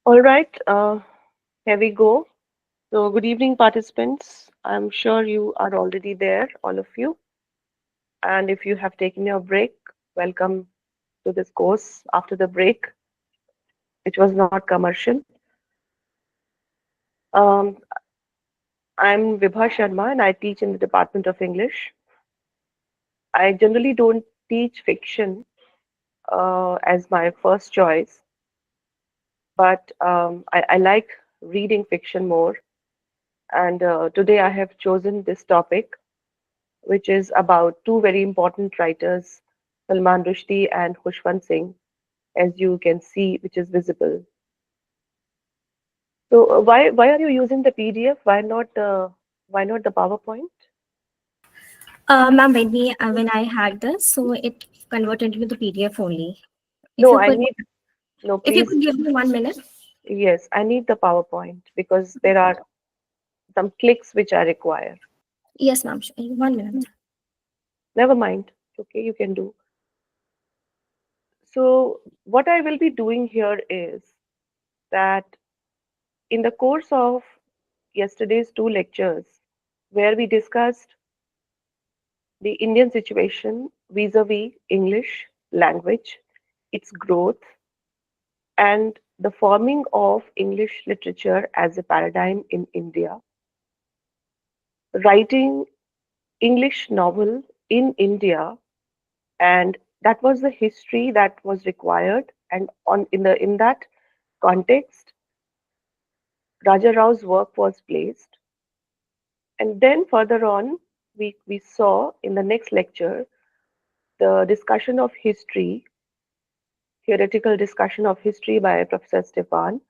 All right, here we go. So, good evening, participants. I'm sure you are already there, all of you. And if you have taken your break, welcome to this course after the break, which was not commercial. Um, I'm Vibha Sharma and I teach in the Department of English. I generally don't teach fiction as my first choice, but I like reading fiction more. And today I have chosen this topic which is about two very important writers, Salman Rushdie and Khushwant Singh, as you can see, which is visible. So why are you using the PDF? Why not the PowerPoint? Ma'am, when I had this, so it converted into the PDF only. If No, you I could, need no. if you Please, could give me 1 minute. yes, I need the PowerPoint because there are some clicks which I require. Yes, ma'am. 1 minute. Never mind. Okay, you can do. So what I will be doing here is that in the course of yesterday's two lectures, where we discussed the Indian situation vis-a-vis English language, its growth, and the forming of English literature as a paradigm in India. Writing English novel in India, and that was the history that was required. And in that context, Raja Rao's work was placed. And then further on, we saw in the next lecture the discussion of history, theoretical discussion of history by Professor Stefan,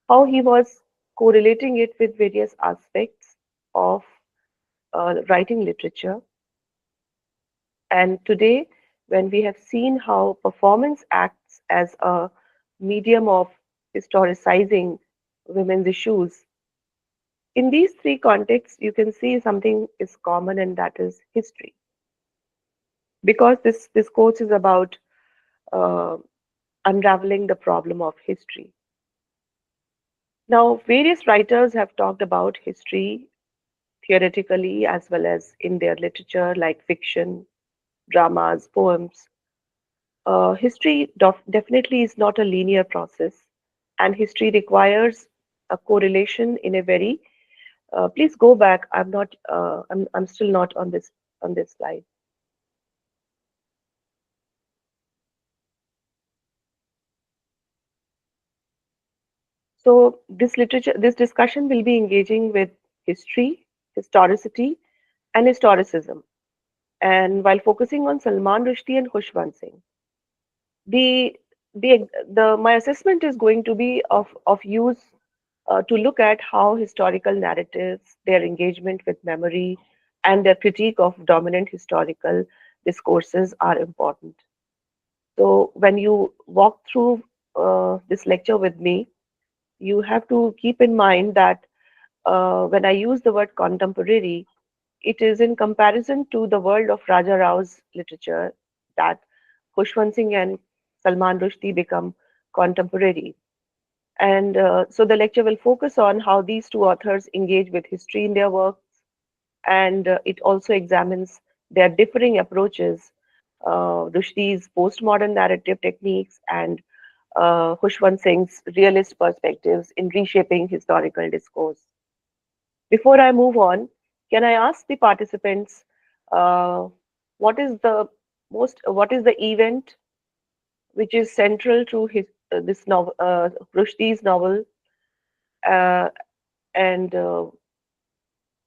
how he was correlating it with various aspects of writing literature. And today, when we have seen how performance acts as a medium of historicizing women's issues, in these three contexts, you can see something is common, and that is history. Because this course is about uh, unraveling the problem of history. Now, various writers have talked about history theoretically as well as in their literature, like fiction, dramas, poems. History definitely is not a linear process, and history requires a correlation in a very. Please go back. I'm not. I'm still not on this slide. So this discussion will be engaging with history, historicity, and historicism, and while focusing on Salman Rushdie and Khushwant Singh. The the my assessment is going to be of use to look at how historical narratives, their engagement with memory, and their critique of dominant historical discourses are important. So when you walk through this lecture with me, you have to keep in mind that when I use the word contemporary, it is in comparison to the world of Raja Rao's literature that Khushwant Singh and Salman Rushdie become contemporary. And so the lecture will focus on how these two authors engage with history in their works, and it also examines their differing approaches, Rushdie's postmodern narrative techniques and Khushwant Singh's realist perspectives in reshaping historical discourse. Before I move on, can I ask the participants uh, what is the what is the event which is central to this novel, Rushdie's novel, uh, and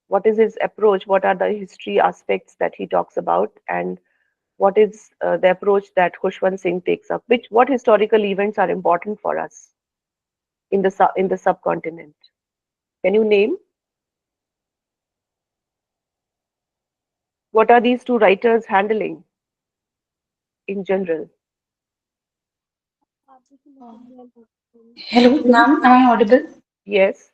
what is his approach? What are the history aspects that he talks about, and what is the approach that Khushwant Singh takes up? What historical events are important for us in the subcontinent? Can you name what are these two writers handling in general? Hello, ma'am. Am I audible? Yes.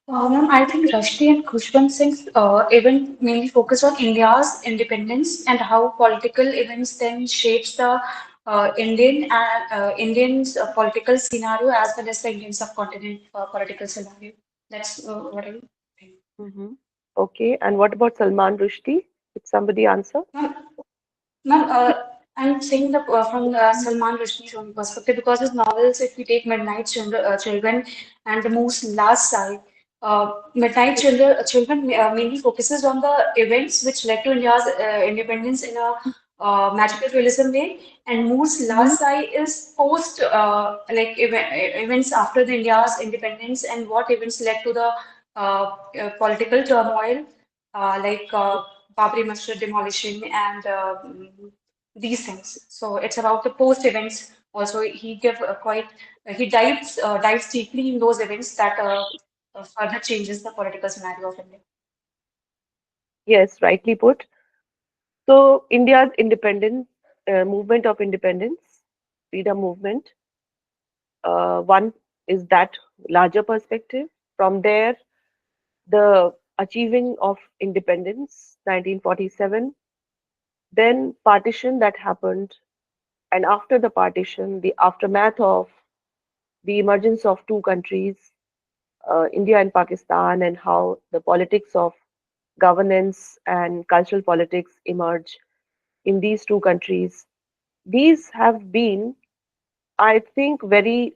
Ma'am, I think Rushdie and Khushwant Singh's event mainly focus on India's independence and how political events then shapes the Indians political scenario as well as the Indian subcontinent political scenario. That's what I think. Mm-hmm. Okay, and what about Salman Rushdie? Did somebody answer? Ma'am, ma'am, I'm saying the from Salman Rushdie's own perspective because his novels, if we take Children and The Moose Last Sigh, Children mainly focuses on the events which led to India's independence in a magical realism way, and Moose Last Sigh is post events after the India's independence and what events led to the political turmoil, Babri Masjid demolition and these things. So it's about the post events. Also, he give quite he dives deeply in those events that further changes the political scenario of India. Yes, rightly put. So India's independence, movement of independence, freedom movement, one is that larger perspective. From there, the achieving of independence, 1947, then partition that happened, and after the partition, the aftermath of the emergence of two countries, India and Pakistan, and how the politics of governance and cultural politics emerge in these two countries. These have been, I think, very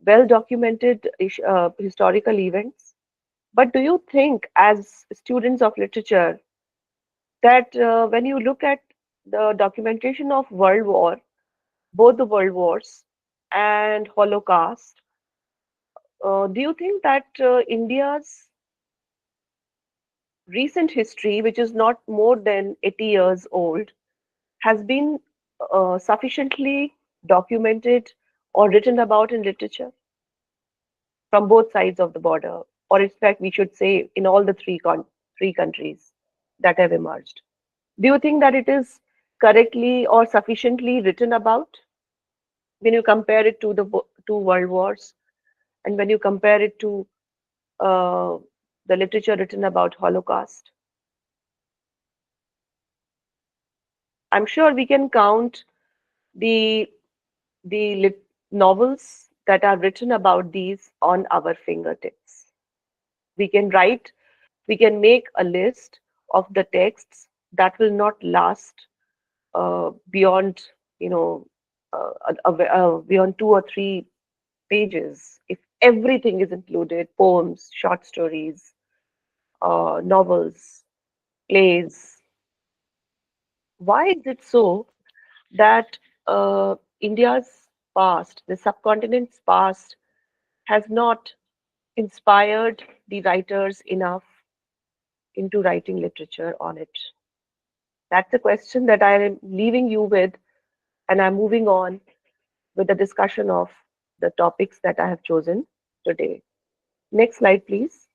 well documented historical events. But do you think, as students of literature, that when you look at the documentation of World War, both the World Wars and Holocaust, do you think that India's recent history, which is not more than 80 years old, has been sufficiently documented or written about in literature from both sides of the border, or in fact, we should say in all the three countries that have emerged? Do you think that it is correctly or sufficiently written about when you compare it to the two world wars, and when you compare it to uh, the literature written about Holocaust? I'm sure we can count the novels that are written about these on our fingertips. We can write, we can make a list of the texts that will not last beyond, you know, beyond 2 or 3 pages. If everything is included, poems, short stories, novels, plays, why is it so that India's past, the subcontinent's past, has not inspired the writers enough into writing literature on it? That's a question that I am leaving you with, and I'm moving on with the discussion of the topics that I have chosen today. Next slide, please.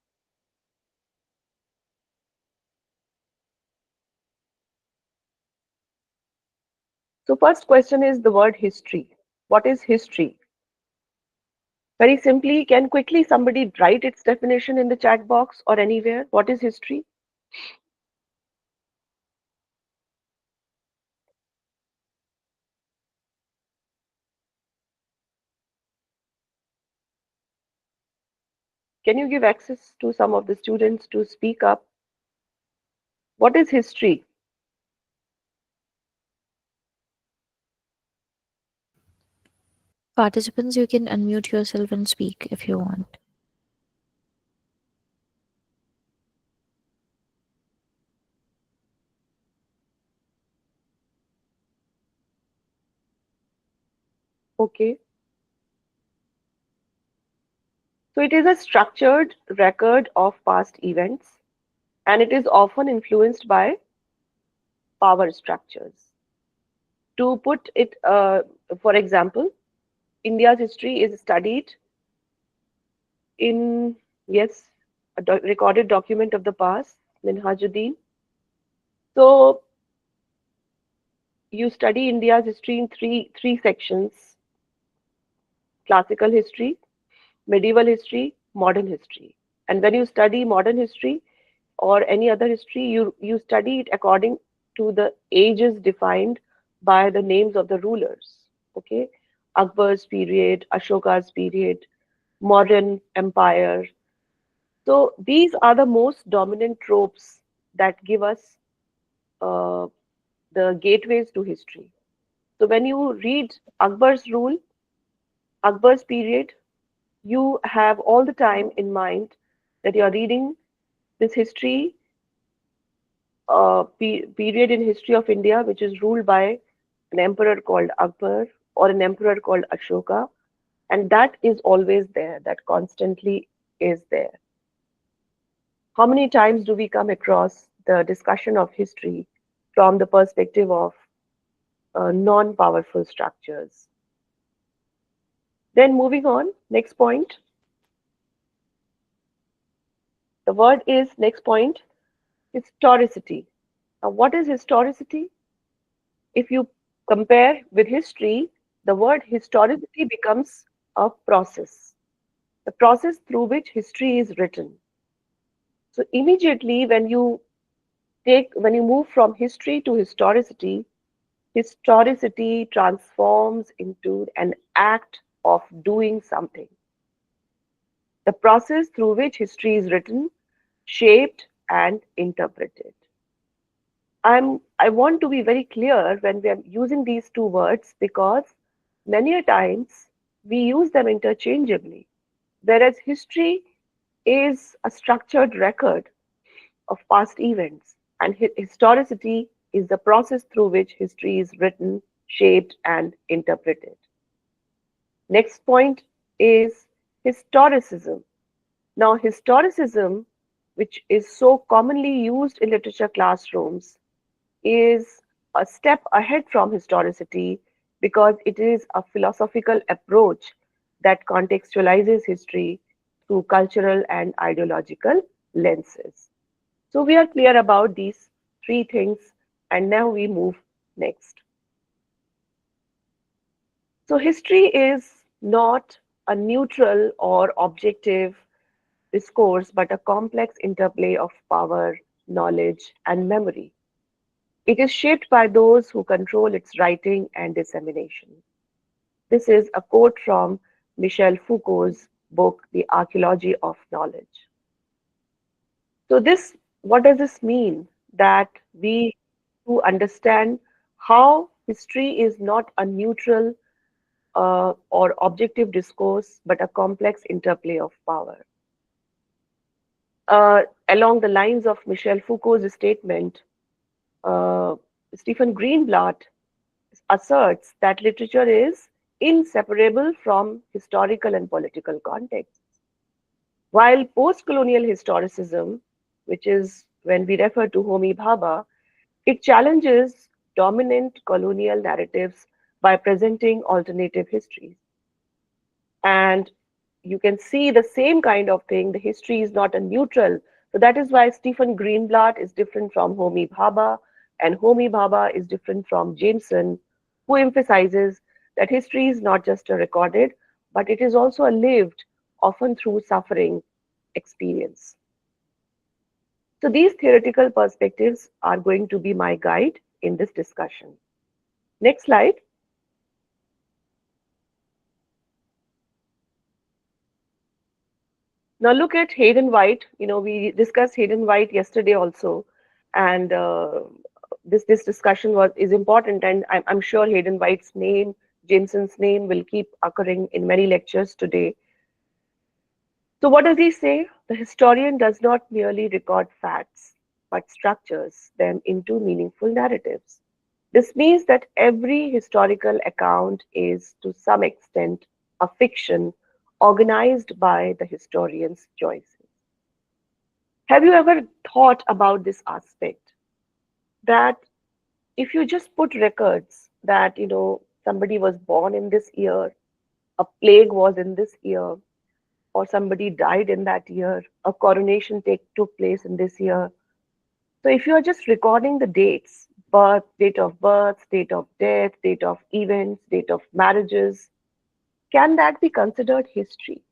So, first question is the word history. What is history? Very simply, can quickly somebody write its definition in the chat box or anywhere? What is history? Can you give access to some of the students to speak up? What is history? Participants, you can unmute yourself and speak if you want. Okay. So it is a structured record of past events, and it is often influenced by power structures. To put it, for example, India's history is studied in, yes, a recorded document of the past, Minhajuddin. So you study India's history in three sections: classical history, medieval history, modern history. And when you study modern history or any other history, you study it according to the ages defined by the names of the rulers. Okay, Akbar's period, Ashoka's period, modern empire. So these are the most dominant tropes that give us uh, the gateways to history. So when you read Akbar's rule, Akbar's period, you have all the time in mind that you're reading this history, period in history of India, which is ruled by an emperor called Akbar or an emperor called Ashoka, and that is always there, that constantly is there. How many times do we come across the discussion of history from the perspective of non-powerful structures? Then moving on, next point. The word is next point, historicity. Now, what is historicity? If you compare with history, the word historicity becomes a process, the process through which history is written. So immediately when you move from history to historicity, historicity transforms into an act of doing something. The process through which history is written, shaped, and interpreted. I want to be very clear when we are using these two words because many a times we use them interchangeably. Whereas history is a structured record of past events, and historicity is the process through which history is written, shaped, and interpreted. Next point is historicism. Now, historicism, which is so commonly used in literature classrooms, is a step ahead from historicity because it is a philosophical approach that contextualizes history through cultural and ideological lenses. So we are clear about these three things, and now we move next. So history is not a neutral or objective discourse, but a complex interplay of power, knowledge, and memory. It is shaped by those who control its writing and dissemination. This is a quote from Michel Foucault's book, The Archaeology of Knowledge. So, what does this mean? That we to understand how history is not a neutral or objective discourse, but a complex interplay of power. Along the lines of Michel Foucault's statement, uh, Stephen Greenblatt asserts that literature is inseparable from historical and political contexts. While post colonial historicism, which is when we refer to Homi Bhabha, it challenges dominant colonial narratives by presenting alternative histories. And you can see the same kind of thing. The history is not a neutral. So that is why Stephen Greenblatt is different from Homi Bhabha, and Homi Bhabha is different from Jameson, who emphasizes that history is not just a recorded, but it is also a lived, often through suffering, experience. So these theoretical perspectives are going to be my guide in this discussion. Next slide. Now look at Hayden White. You know, we discussed Hayden White yesterday also, and this discussion is important. And I'm sure Hayden White's name, Jameson's name, will keep occurring in many lectures today. So what does he say? The historian does not merely record facts, but structures them into meaningful narratives. This means that every historical account is, to some extent, a fiction organized by the historian's choices. Have you ever thought about this aspect? That if you just put records that, somebody was born in this year, a plague was in this year, or somebody died in that year, a coronation took place in this year. So if you are just recording the dates, date of birth, date of death, date of events, date of marriages, can that be considered history?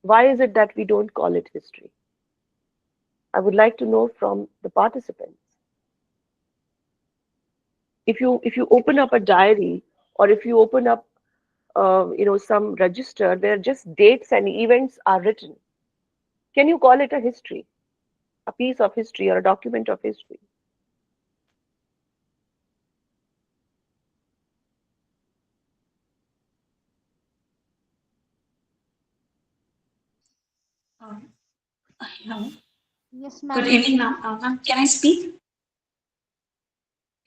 Why is it that we don't call it history? I would like to know from the participants. If you open up a diary, or if you open up some register where just dates and events are written, can you call it a history, a piece of history, or a document of history? Um, Hello. Yes, Good ma'am. evening, ma'am. Ma'am, can I speak?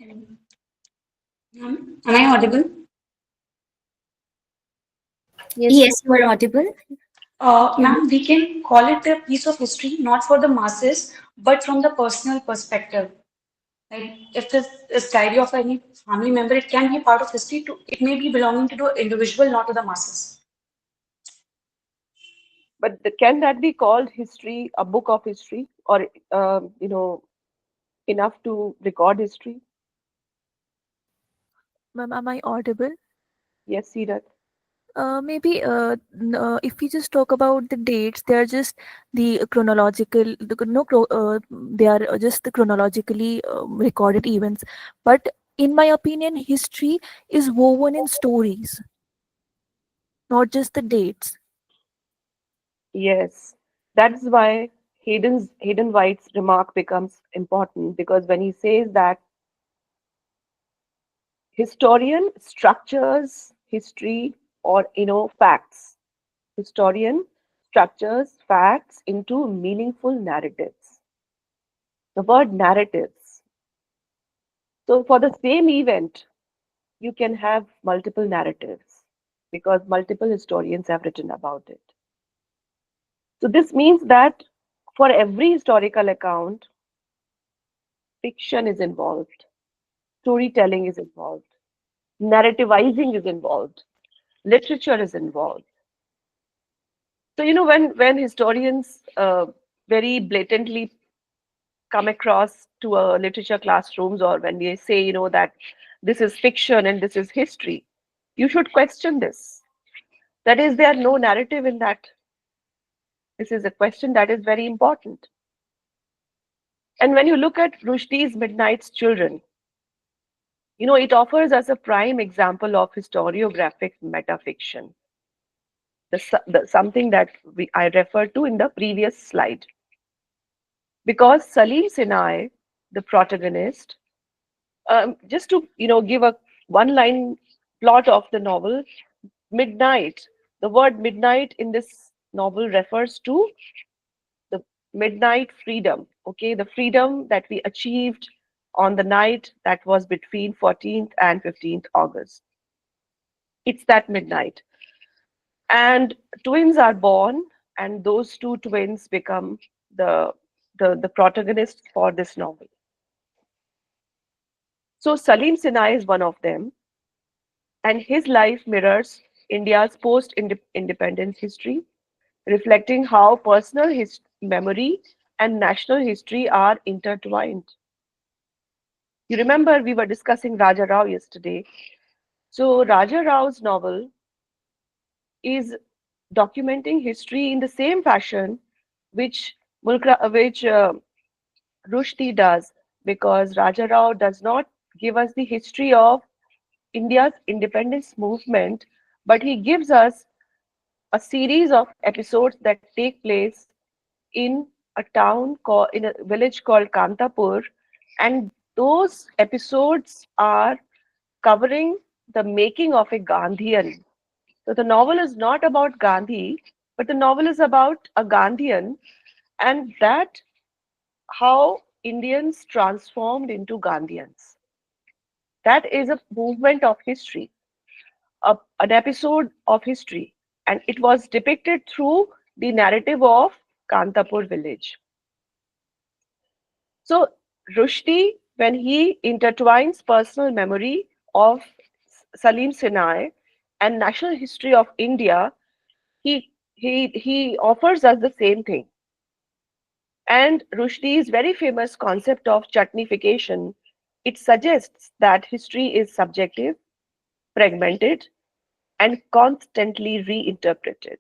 Ma'am, am I audible? Yes, you are audible. Ma'am, we can call it a piece of history, not for the masses, but from the personal perspective. Like if this is diary of any family member, it can be a part of history. It may be belonging to the individual, not to the masses. But can that be called history, a book of history, or enough to record history? Ma'am, am I audible? Yes, Sirat. Maybe if we just talk about the dates, they are just the chronological, they are just the chronologically recorded events. But in my opinion, history is woven in stories, not just the dates. Yes, that's why Hayden White's remark becomes important, because when he says that historian structures history, or facts, historian structures facts into meaningful narratives. The word narratives. So for the same event, you can have multiple narratives because multiple historians have written about it. So this means that for every historical account, fiction is involved, storytelling is involved, narrativizing is involved, literature is involved. So when historians very blatantly come across to a literature classrooms, or when they say that this is fiction and this is history, you should question this. That is, there no narrative in that. This is a question that is very important. And when you look at Rushdie's Midnight's Children, it offers us a prime example of historiographic metafiction, something that I referred to in the previous slide. Because Salim Sinai, the protagonist, just to give a one-line plot of the novel, midnight. The word midnight in this novel refers to the midnight freedom. Okay, the freedom that we achieved on the night that was between 14th and 15th August. It's that midnight. And twins are born, and those two twins become the the protagonists for this novel. So Salim Sinai is one of them, and his life mirrors India's post-independence history, reflecting how personal memory and national history are intertwined. You remember we were discussing Raja Rao yesterday. So Raja Rao's novel is documenting history in the same fashion which Rushdie does, because Raja Rao does not give us the history of India's independence movement, but he gives us a series of episodes that take place in in a village called Kantapur, and those episodes are covering the making of a Gandhian. So the novel is not about Gandhi, but the novel is about a Gandhian, and that how Indians transformed into Gandhians. That is a movement of history, an episode of history, and it was depicted through the narrative of Kantapur village. So Rushdie, when he intertwines personal memory of Salim Sinai and national history of India, he offers us the same thing. And Rushdie's very famous concept of chutneyfication, it suggests that history is subjective, fragmented, and constantly reinterpreted.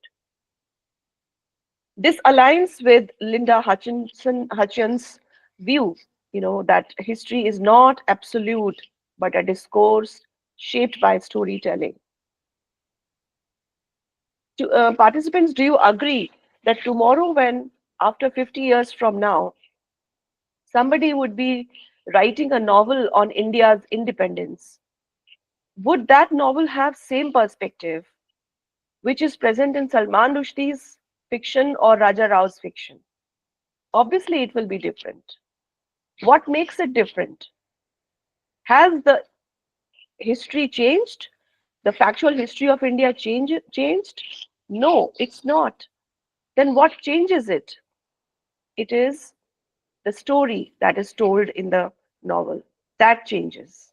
This aligns with Linda Hutchin's view, that history is not absolute, but a discourse shaped by storytelling. Participants, do you agree that tomorrow, when after 50 years from now, somebody would be writing a novel on India's independence, would that novel have same perspective which is present in Salman Rushdie's fiction or Raja Rao's fiction? Obviously, it will be different. What makes it different? Has the history changed? The factual history of India changed? No, it's not. Then what changes it? It is the story that is told in the novel that changes.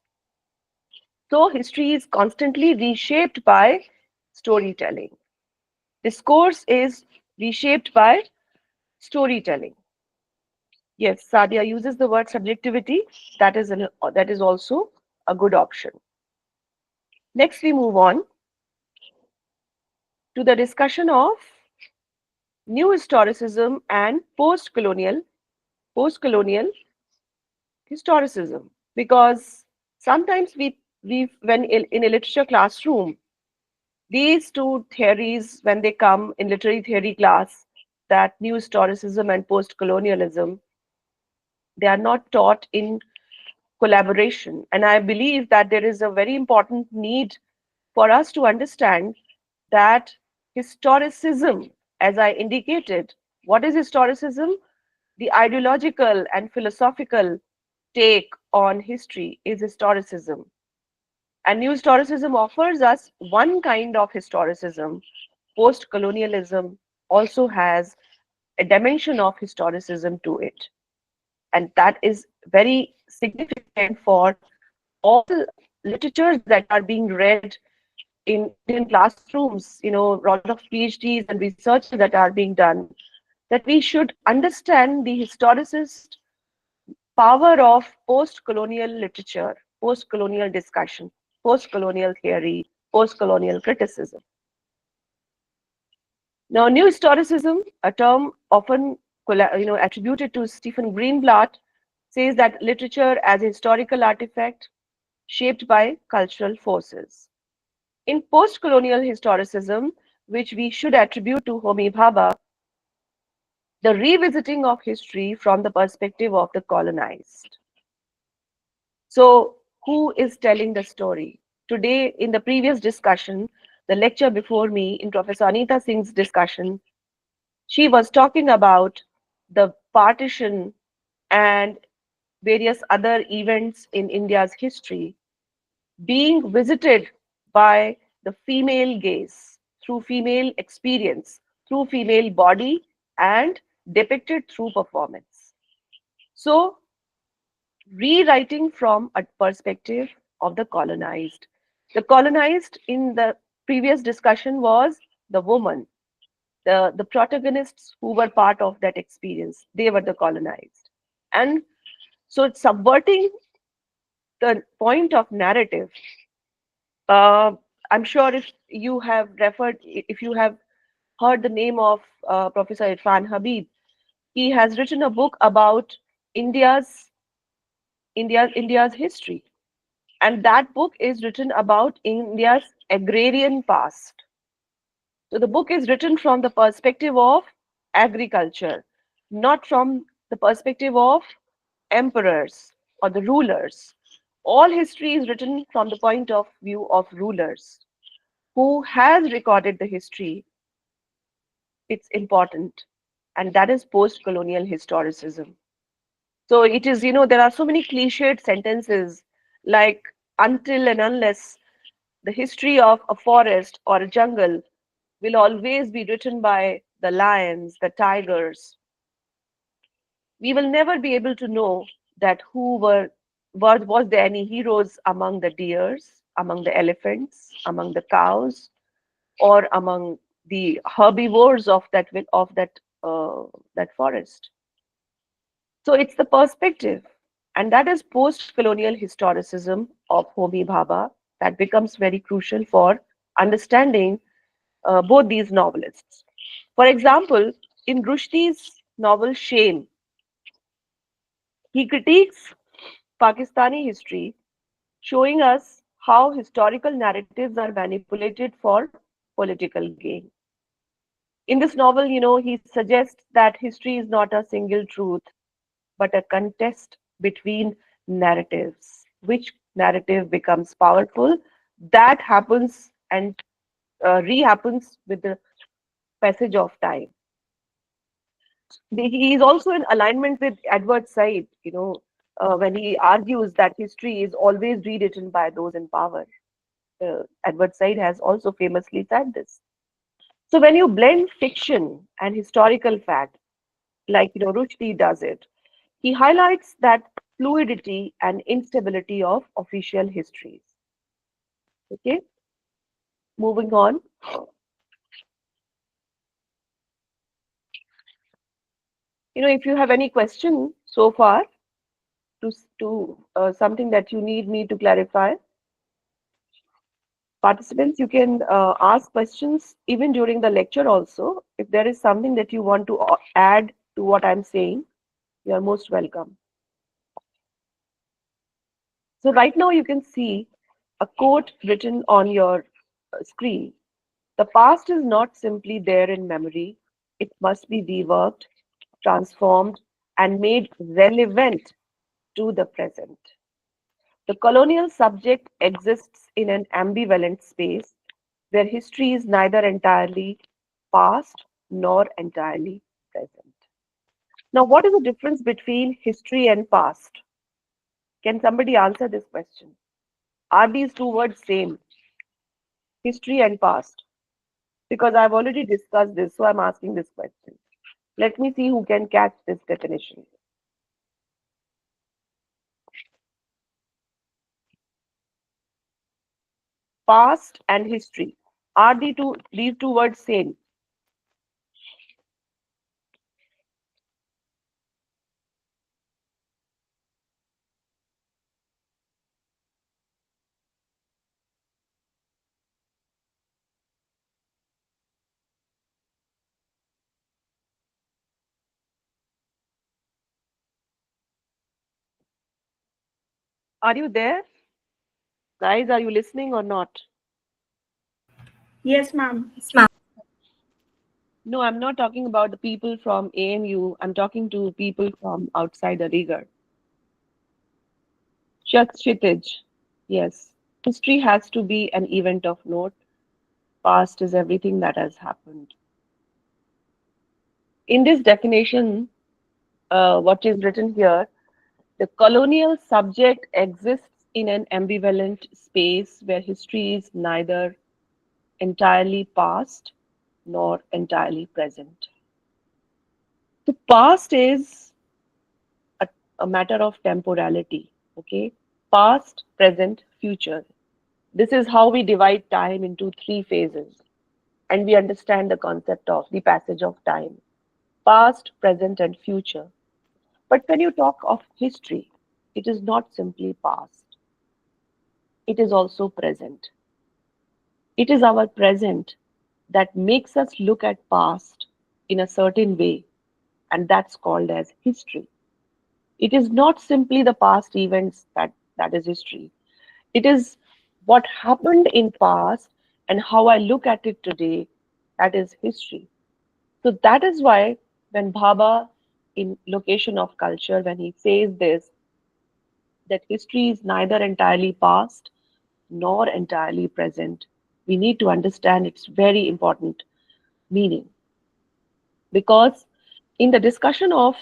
So history is constantly reshaped by storytelling. Discourse is reshaped by storytelling. Yes, Sadia uses the word subjectivity. That is also a good option. Next, we move on to the discussion of new historicism and post-colonial historicism. Because sometimes we when in a literature classroom, these two theories, when they come in literary theory class, that new historicism and post-colonialism, they are not taught in collaboration. And I believe that there is a very important need for us to understand that historicism, as I indicated, what is historicism? The ideological and philosophical take on history is historicism. And new historicism offers us one kind of historicism. Post colonialism also has a dimension of historicism to it. And that is very significant for all literatures that are being read in Indian classrooms, a lot of PhDs and research that are being done, that we should understand the historicist power of post-colonial literature, post-colonial discussion, post-colonial theory, post-colonial criticism. Now, new historicism, a term often attributed to Stephen Greenblatt, says that literature as a historical artifact shaped by cultural forces. In post-colonial historicism, which we should attribute to Homi Bhabha, the revisiting of history from the perspective of the colonized. So, who is telling the story? Today, in the previous discussion, the lecture before me, in Professor Anita Singh's discussion, she was talking about the partition and various other events in India's history being visited by the female gaze, through female experience, through female body, and depicted through performance. So, rewriting from a perspective of the colonized. The colonized in the previous discussion was the woman, the protagonists who were part of that experience. They were the colonized. And so it's subverting the point of narrative. I'm sure if you have heard the name of Professor Irfan Habib, he has written a book about India's history, and that book is written about India's agrarian past. So the book is written from the perspective of agriculture, not from the perspective of emperors or the rulers. All history is written from the point of view of rulers. Who has recorded the history? It's important. And that is post-colonial historicism. So it is, there are so many cliched sentences like until and unless the history of a forest or a jungle will always be written by the lions, the tigers. We will never be able to know that was there any heroes among the deers, among the elephants, among the cows, or among the herbivores of that forest. So it's the perspective, and that is post-colonial historicism of Homi Bhabha that becomes very crucial for understanding both these novelists. For example, in Rushdie's novel Shame, he critiques Pakistani history showing us how historical narratives are manipulated for political gain. In this novel, he suggests that history is not a single truth, but a contest between narratives. Which narrative becomes powerful? That happens and rehappens with the passage of time. He is also in alignment with Edward Said, when he argues that history is always rewritten by those in power. Edward Said has also famously said this. So when you blend fiction and historical fact, like Rushdie does it, he highlights that fluidity and instability of official histories. Okay, moving on. If you have any question so far to something that you need me to clarify, participants, you can ask questions even during the lecture also. If there is something that you want to add to what I'm saying, you are most welcome. So right now you can see a quote written on your screen. The past is not simply there in memory. It must be reworked, transformed, and made relevant to the present. The colonial subject exists in an ambivalent space where history is neither entirely past nor entirely present. Now, what is the difference between history and past? Can somebody answer this question? Are these two words same? History and past? Because I've already discussed this, so I'm asking this question. Let me see who can catch this definition. Past and history. Are these two words same? Are you there? Guys, are you listening or not? Yes, ma'am. Yes, ma'am. No, I'm not talking about the people from AMU. I'm talking to people from outside the rigor. Kshitij. Yes. History has to be an event of note. Past is everything that has happened. In this definition, what is written here, the colonial subject exists in an ambivalent space where history is neither entirely past nor entirely present. The past is a, a matter of temporality, okay? Past, present, future. This is how we divide time into three phases, and we understand the concept of the passage of time: past, present, and future. But when you talk of history, it is not simply past, it is also present. It is our present that makes us look at past in a certain way, and that's called as history. It is not simply the past events that is history. It is what happened in past and how I look at it today, that is history. So that is why when Bhabha in Location of Culture, when he says this, that history is neither entirely past nor entirely present, we need to understand its very important meaning. Because in the discussion of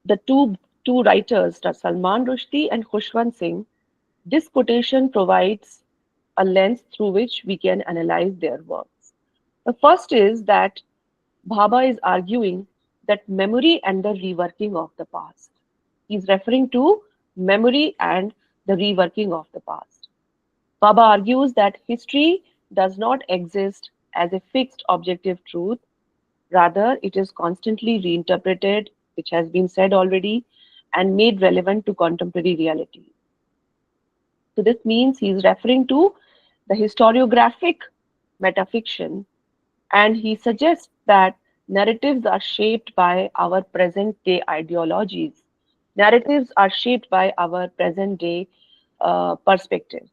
the two writers, Salman Rushdie and Khushwant Singh, this quotation provides a lens through which we can analyze their works. The first is that Bhabha is arguing that memory and the reworking of the past. He's referring to memory and the reworking of the past. Bhabha argues that history does not exist as a fixed objective truth. Rather, it is constantly reinterpreted, which has been said already, and made relevant to contemporary reality. So this means he is referring to the historiographic metafiction, and he suggests that narratives are shaped by our present day ideologies. Narratives are shaped by our present day perspectives.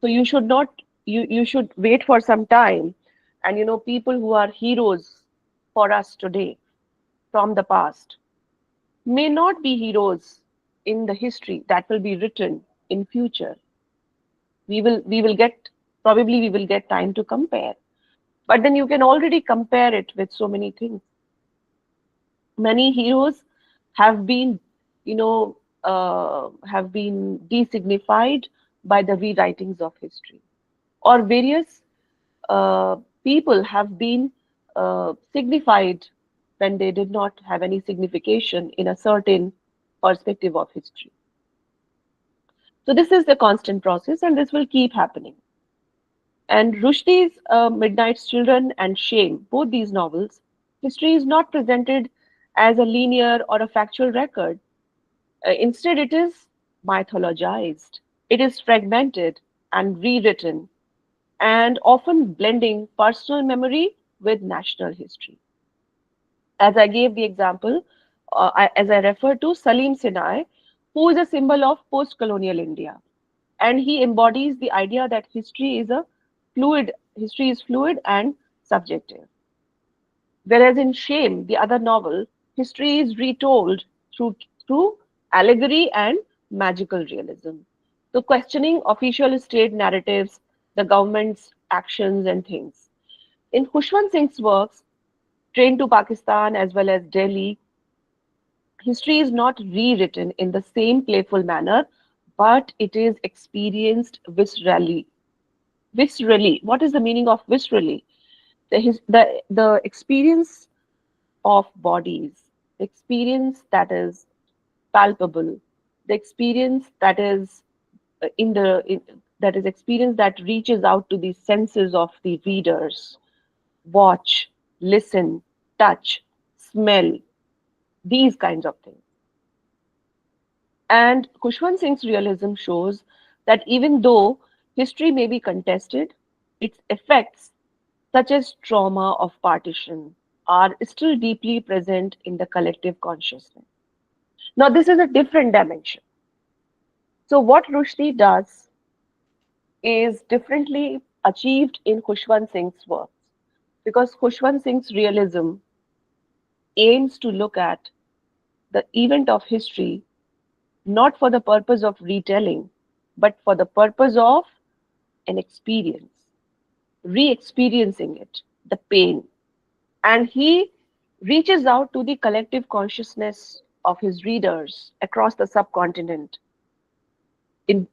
So you should wait for some time, and people who are heroes for us today from the past may not be heroes in the history that will be written in future. We will get, probably we will get time to compare, but then you can already compare it with so many things. Many heroes have been, have been designified by the rewritings of history, or various uh, people have been signified when they did not have any signification in a certain perspective of history. So this is the constant process, and this will keep happening. And Rushdie's Midnight's Children and Shame, both these novels, history is not presented as a linear or a factual record. Instead, it is mythologized. It is fragmented and rewritten, and often blending personal memory with national history. As I gave the example, as I referred to Salim Sinai, who is a symbol of post colonial India. And he embodies the idea that history is fluid and subjective. Whereas in Shame, the other novel, history is retold through allegory and magical realism. So questioning official state narratives, the government's actions and things. In Khushwant Singh's works, Train to Pakistan as well as Delhi, history is not rewritten in the same playful manner, but it is experienced viscerally. Viscerally. What is the meaning of viscerally? The experience of bodies, the experience that is palpable, the experience that is that is experience that reaches out to the senses of the readers. Watch, listen, touch, smell, these kinds of things. And Khushwant Singh's realism shows that even though history may be contested, its effects, such as trauma of partition, are still deeply present in the collective consciousness. Now, this is a different dimension. So, what Rushdie does is differently achieved in Khushwant Singh's works, because Khushwant Singh's realism aims to look at the event of history not for the purpose of retelling, but for the purpose of an experience, re experiencing it, the pain. And he reaches out to the collective consciousness of his readers across the subcontinent,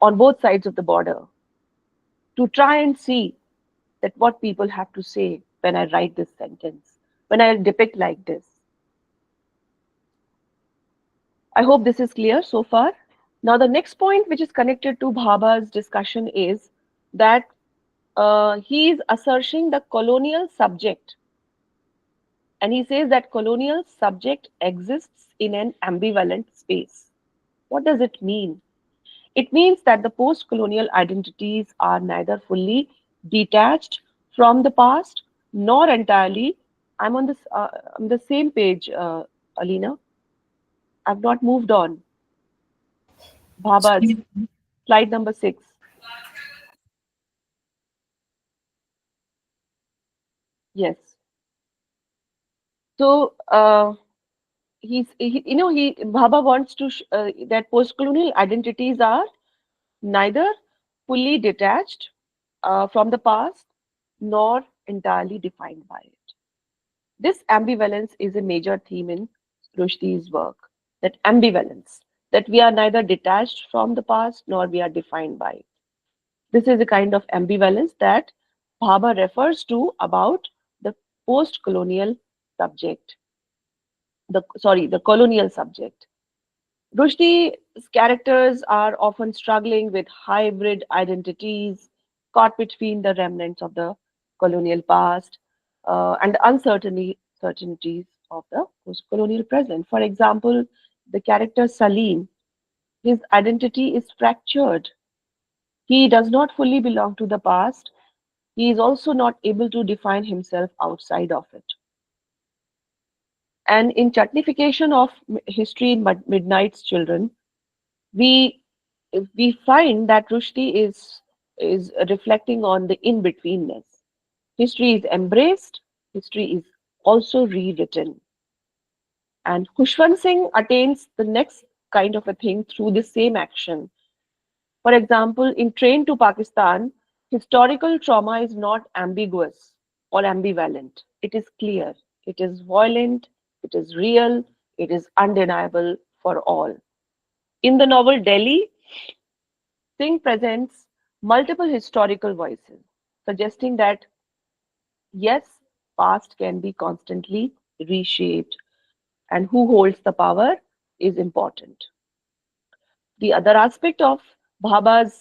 on both sides of the border, to try and see that what people have to say when I write this sentence, when I depict like this. I hope this is clear so far. Now, the next point, which is connected to Bhabha's discussion, is that he is asserting the colonial subject. And he says that colonial subject exists in an ambivalent space. What does it mean? It means that the post colonial identities are neither fully detached from the past nor entirely. I'm on the same page, Alina. I've not moved on. Bhabha's slide number 6. Yes. So Bhabha wants to that post-colonial identities are neither fully detached from the past nor entirely defined by it. This ambivalence is a major theme in Rushdie's work. That ambivalence, that we are neither detached from the past nor we are defined by it. This is a kind of ambivalence that Bhabha refers to about the post-colonial subject, the colonial subject. Rushdie's characters are often struggling with hybrid identities, caught between the remnants of the colonial past and the uncertainties of the post-colonial present. For example, the character Salim, his identity is fractured. He does not fully belong to the past. He is also not able to define himself outside of it. And in Chutnification of History in Midnight's Children, we if we find that Rushdie is reflecting on the in-betweenness. History is embraced, history is also rewritten. And Khushwant Singh attains the next kind of a thing through the same action. For example, in Train to Pakistan, historical trauma is not ambiguous or ambivalent. It is clear, it is violent, it is real, it is undeniable for all. In the novel Delhi, Singh presents multiple historical voices, suggesting that yes, past can be constantly reshaped, and who holds the power is important. The other aspect of Bhaba's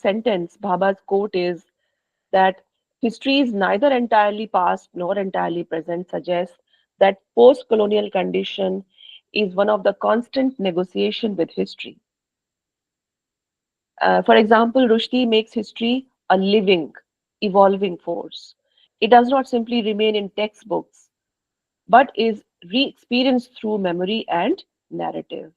quote is that history is neither entirely past nor entirely present, suggests that post-colonial condition is one of the constant negotiation with history. For example, Rushdie makes history a living, evolving force. It does not simply remain in textbooks, but is re-experienced through memory and narrative.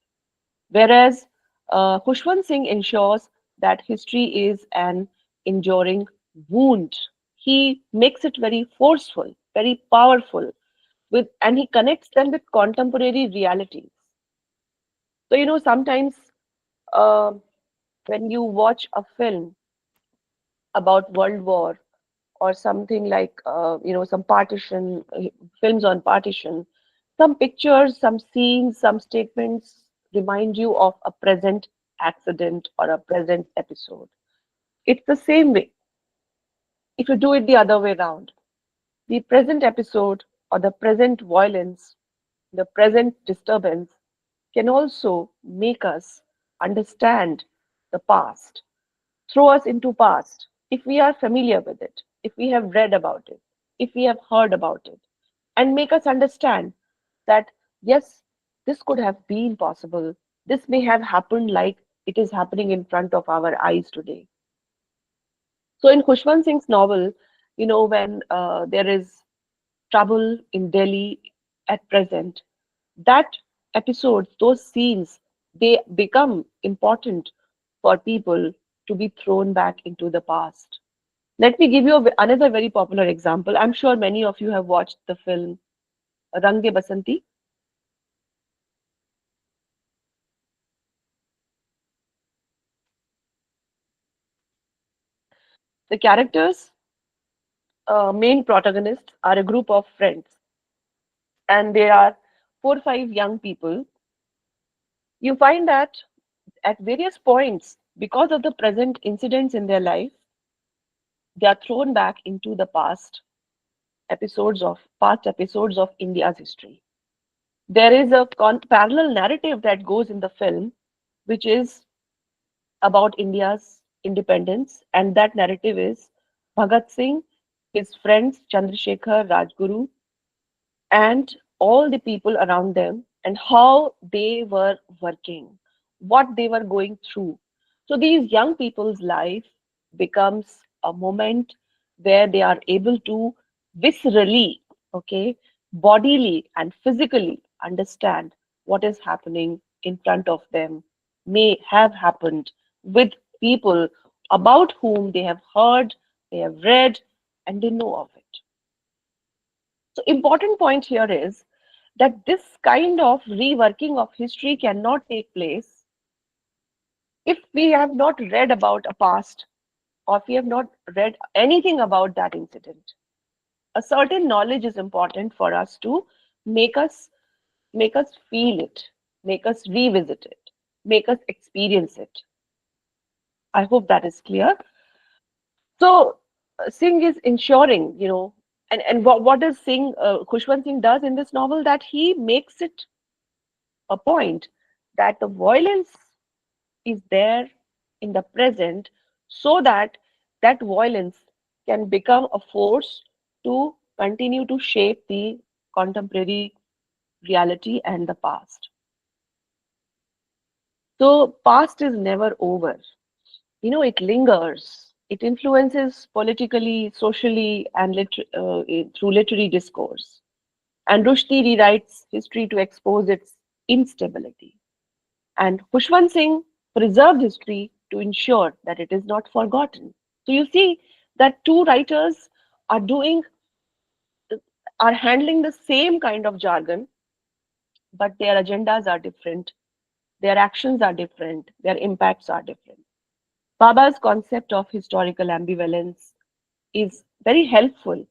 Whereas Khushwant Singh ensures that history is an enduring wound. He makes it very forceful, very powerful, and he connects them with contemporary realities. So, sometimes uh, when you watch a film about World War or something like, some partition, films on partition, some pictures, some scenes, some statements remind you of a present accident or a present episode. It's the same way if you do it the other way around. The present episode or the present violence, the present disturbance can also make us understand the past, throw us into past if we are familiar with it, if we have read about it, if we have heard about it, and make us understand that yes, this could have been possible. This may have happened like it is happening in front of our eyes today. So in Khushwant Singh's novel, when there is trouble in Delhi at present, that episodes, those scenes, they become important for people to be thrown back into the past. Let me give you another very popular example. I'm sure many of you have watched the film Rang De Basanti. The characters, main protagonists, are a group of friends, and there are 4 or 5 young people. You find that at various points, because of the present incidents in their life, they are thrown back into the past episodes of India's history. There is a parallel narrative that goes in the film, which is about India's independence, and that narrative is Bhagat Singh, his friends Chandrasekhar, Rajguru, and all the people around them, and how they were working, what they were going through. So these young people's life becomes a moment where they are able to viscerally, okay, bodily and physically understand what is happening in front of them, may have happened with people about whom they have heard, they have read, and they know of it. So important point here is that this kind of reworking of history cannot take place if we have not read about a past or if we have not read anything about that incident. A certain knowledge is important for us to make us make us feel it, make us revisit it, make us experience it. I hope that is clear. So Singh is ensuring, and what does Khushwant Singh does in this novel, that he makes it a point that the violence is there in the present, so that that violence can become a force to continue to shape the contemporary reality and the past. So past is never over. It lingers. It influences politically, socially, and through literary discourse. And Rushdie rewrites history to expose its instability. And Khushwant Singh preserved history to ensure that it is not forgotten. So you see that two writers are doing are handling the same kind of jargon, but their agendas are different, their actions are different, their impacts are different. Baba's concept of historical ambivalence is very helpful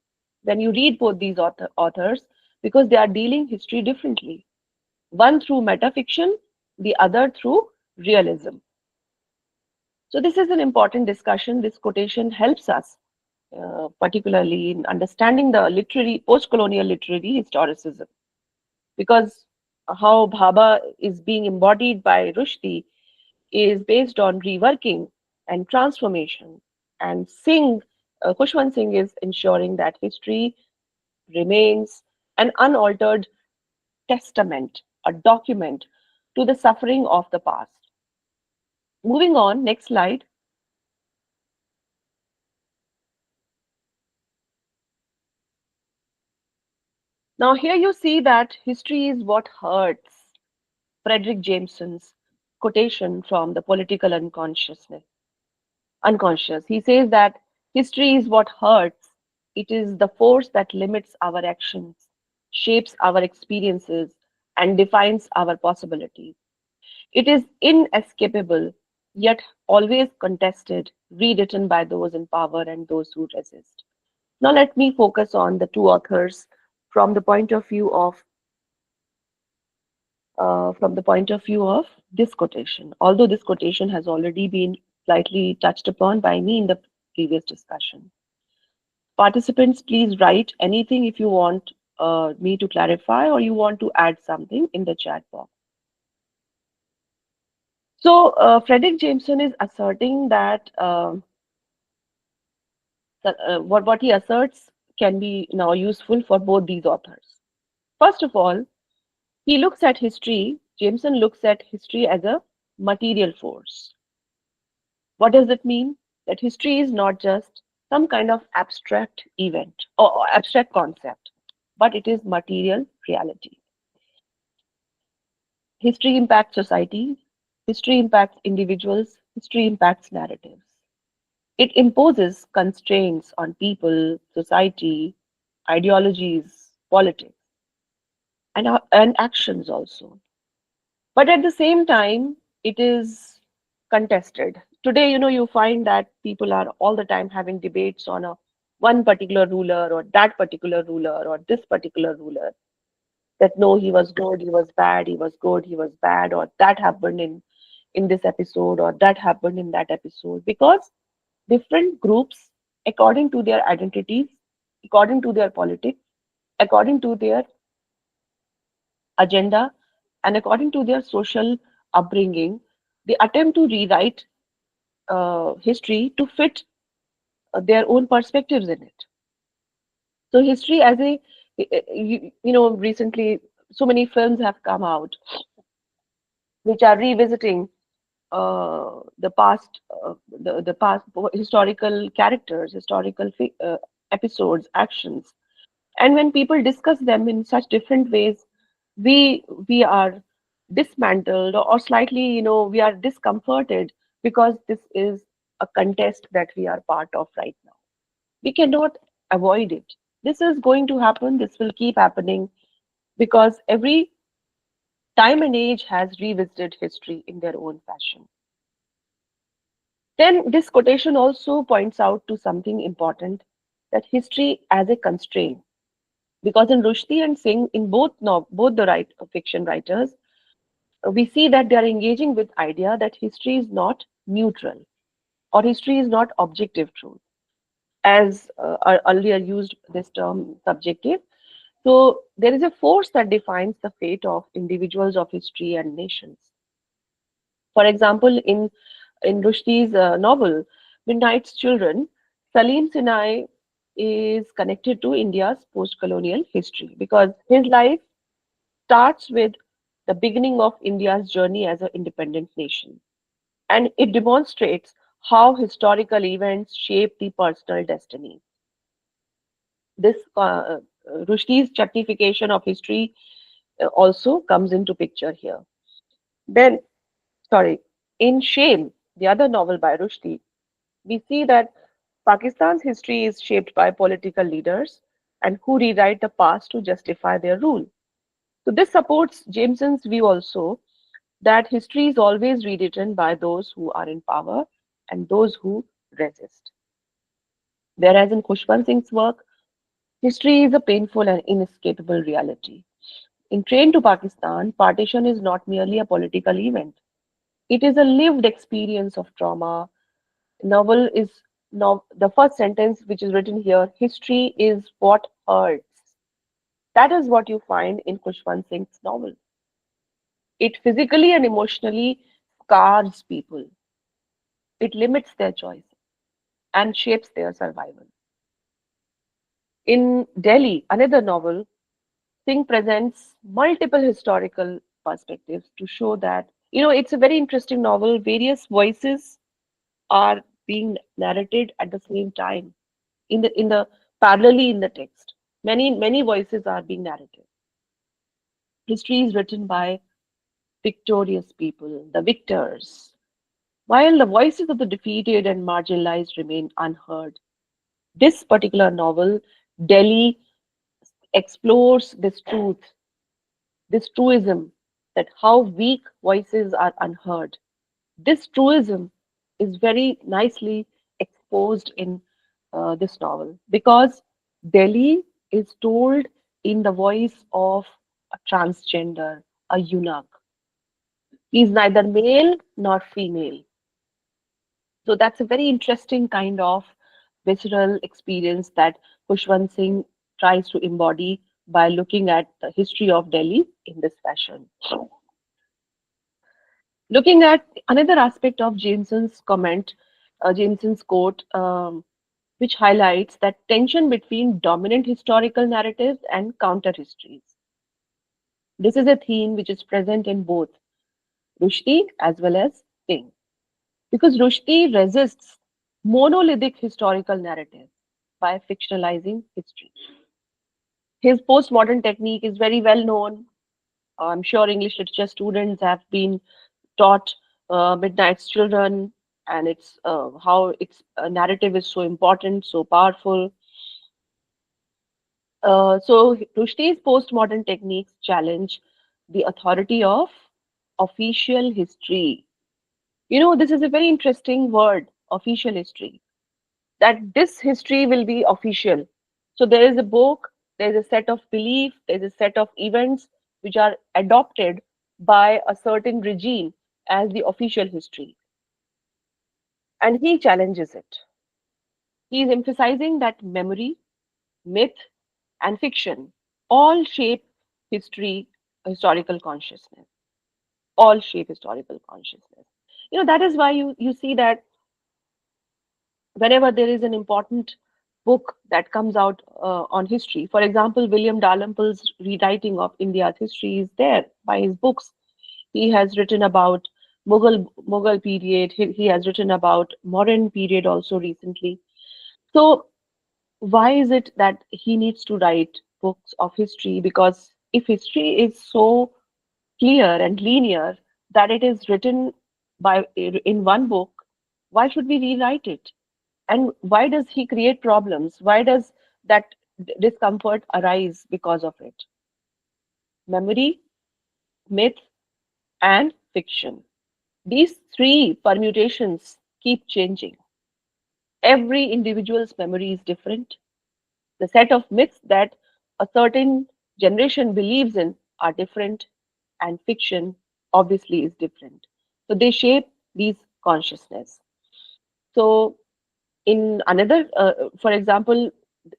when you read both these authors because they are dealing history differently. One through metafiction, the other through realism. So this is an important discussion. This quotation helps us, particularly in understanding the literary, post-colonial literary historicism, because how Bhabha is being embodied by Rushdie is based on reworking and transformation. And Singh, Khushwant Singh is ensuring that history remains an unaltered testament, a document to the suffering of the past. Moving on, next slide. Now, here you see that history is what hurts. Frederick Jameson's quotation from the political unconscious. He says that history is what hurts. It is the force that limits our actions, shapes our experiences, and defines our possibilities. It is inescapable, yet always contested, rewritten by those in power and those who resist. Now, let me focus on the two authors from the point of view of this quotation. Although this quotation has already been slightly touched upon by me in the previous discussion. Participants, please write anything if you want me to clarify or you want to add something in the chat box. So, Frederick Jameson is asserting that what he asserts can be now useful for both these authors. First of all, he looks at history, Jameson looks at history as a material force. What does it mean? That history is not just some kind of abstract event or abstract concept, but it is material reality. History impacts society, history impacts individuals, history impacts narratives. It imposes constraints on people, society, ideologies, politics, and actions also. But at the same time, it is contested. Today, you find that people are all the time having debates on one particular ruler or that particular ruler or this particular ruler. That no, he was good, he was bad, he was good, he was bad, or that happened in this episode or that happened in that episode. Because different groups, according to their identities, according to their politics, according to their agenda, and according to their social upbringing, they attempt to rewrite history to fit their own perspectives in it. So history as recently so many films have come out which are revisiting the past historical characters, historical episodes, actions. And when people discuss them in such different ways, we are dismantled or slightly, we are discomforted because this is a contest that we are part of right now. We cannot avoid it. This is going to happen. This will keep happening because every time and age has revisited history in their own fashion. Then this quotation also points out to something important, that history as a constraint. Because in Rushdie and Singh, in both the fiction writers, we see that they are engaging with idea that history is not neutral or history is not objective truth, as earlier used this term subjective. So there is a force that defines the fate of individuals, of history and nations. For example, in Rushdie's novel Midnight's Children, Salim Sinai is connected to India's post-colonial history because his life starts with the beginning of India's journey as an independent nation. And it demonstrates how historical events shape the personal destiny. This Rushdie's justification of history also comes into picture here. Then, sorry, in Shame, the other novel by Rushdie, we see that Pakistan's history is shaped by political leaders and who rewrite the past to justify their rule. So this supports Jameson's view also that history is always rewritten by those who are in power and those who resist. Whereas in Khushwant Singh's work, history is a painful and inescapable reality. In Train to Pakistan, partition is not merely a political event. It is a lived experience of trauma. Novel is now the first sentence which is written here, history is what hurts. That is what you find in Khushwant Singh's novel. It physically and emotionally scars people. It limits their choice and shapes their survival. In Delhi, another novel, Singh presents multiple historical perspectives to show that, it's a very interesting novel. Various voices are being narrated at the same time in the parallelly in the text. Many voices are being narrated. History is written by victorious people, the victors, while the voices of the defeated and marginalized remain unheard. This particular novel, Delhi, explores this truism that how weak voices are unheard. This truism is very nicely exposed in this novel because Delhi is told in the voice of a transgender, a eunuch. He is neither male nor female. So that's a very interesting kind of visceral experience that Khushwant Singh tries to embody by looking at the history of Delhi in this fashion. Looking at another aspect of Jameson's comment, Jameson's quote, which highlights that tension between dominant historical narratives and counter histories. This is a theme which is present in both Rushdie as well as Singh, because Rushdie resists monolithic historical narratives by fictionalizing history. His postmodern technique is very well known. I'm sure English literature students have been taught Midnight's Children, and it's how its narrative is so important, so powerful. So Rushdie's postmodern techniques challenge the authority of official history. This is a very interesting word, official history, that this history will be official. So there is a book, there is a set of belief, there is a set of events which are adopted by a certain regime as the official history. And he challenges it. He is emphasizing that memory, myth, and fiction all shape history, historical consciousness. All shape historical consciousness. That is why you see that whenever there is an important book that comes out on history, for example, William Dalrymple's rewriting of India's history is there by his books. He has written about Mughal period. He has written about modern period also recently. So why is it that he needs to write books of history? Because if history is so clear and linear that it is written by in one book, why should we rewrite it? And why does he create problems? Why does that discomfort arise because of it? Memory, myth, and fiction. These three permutations keep changing. Every individual's memory is different. The set of myths that a certain generation believes in are different, and fiction obviously is different. So they shape these consciousness. So in another, for example,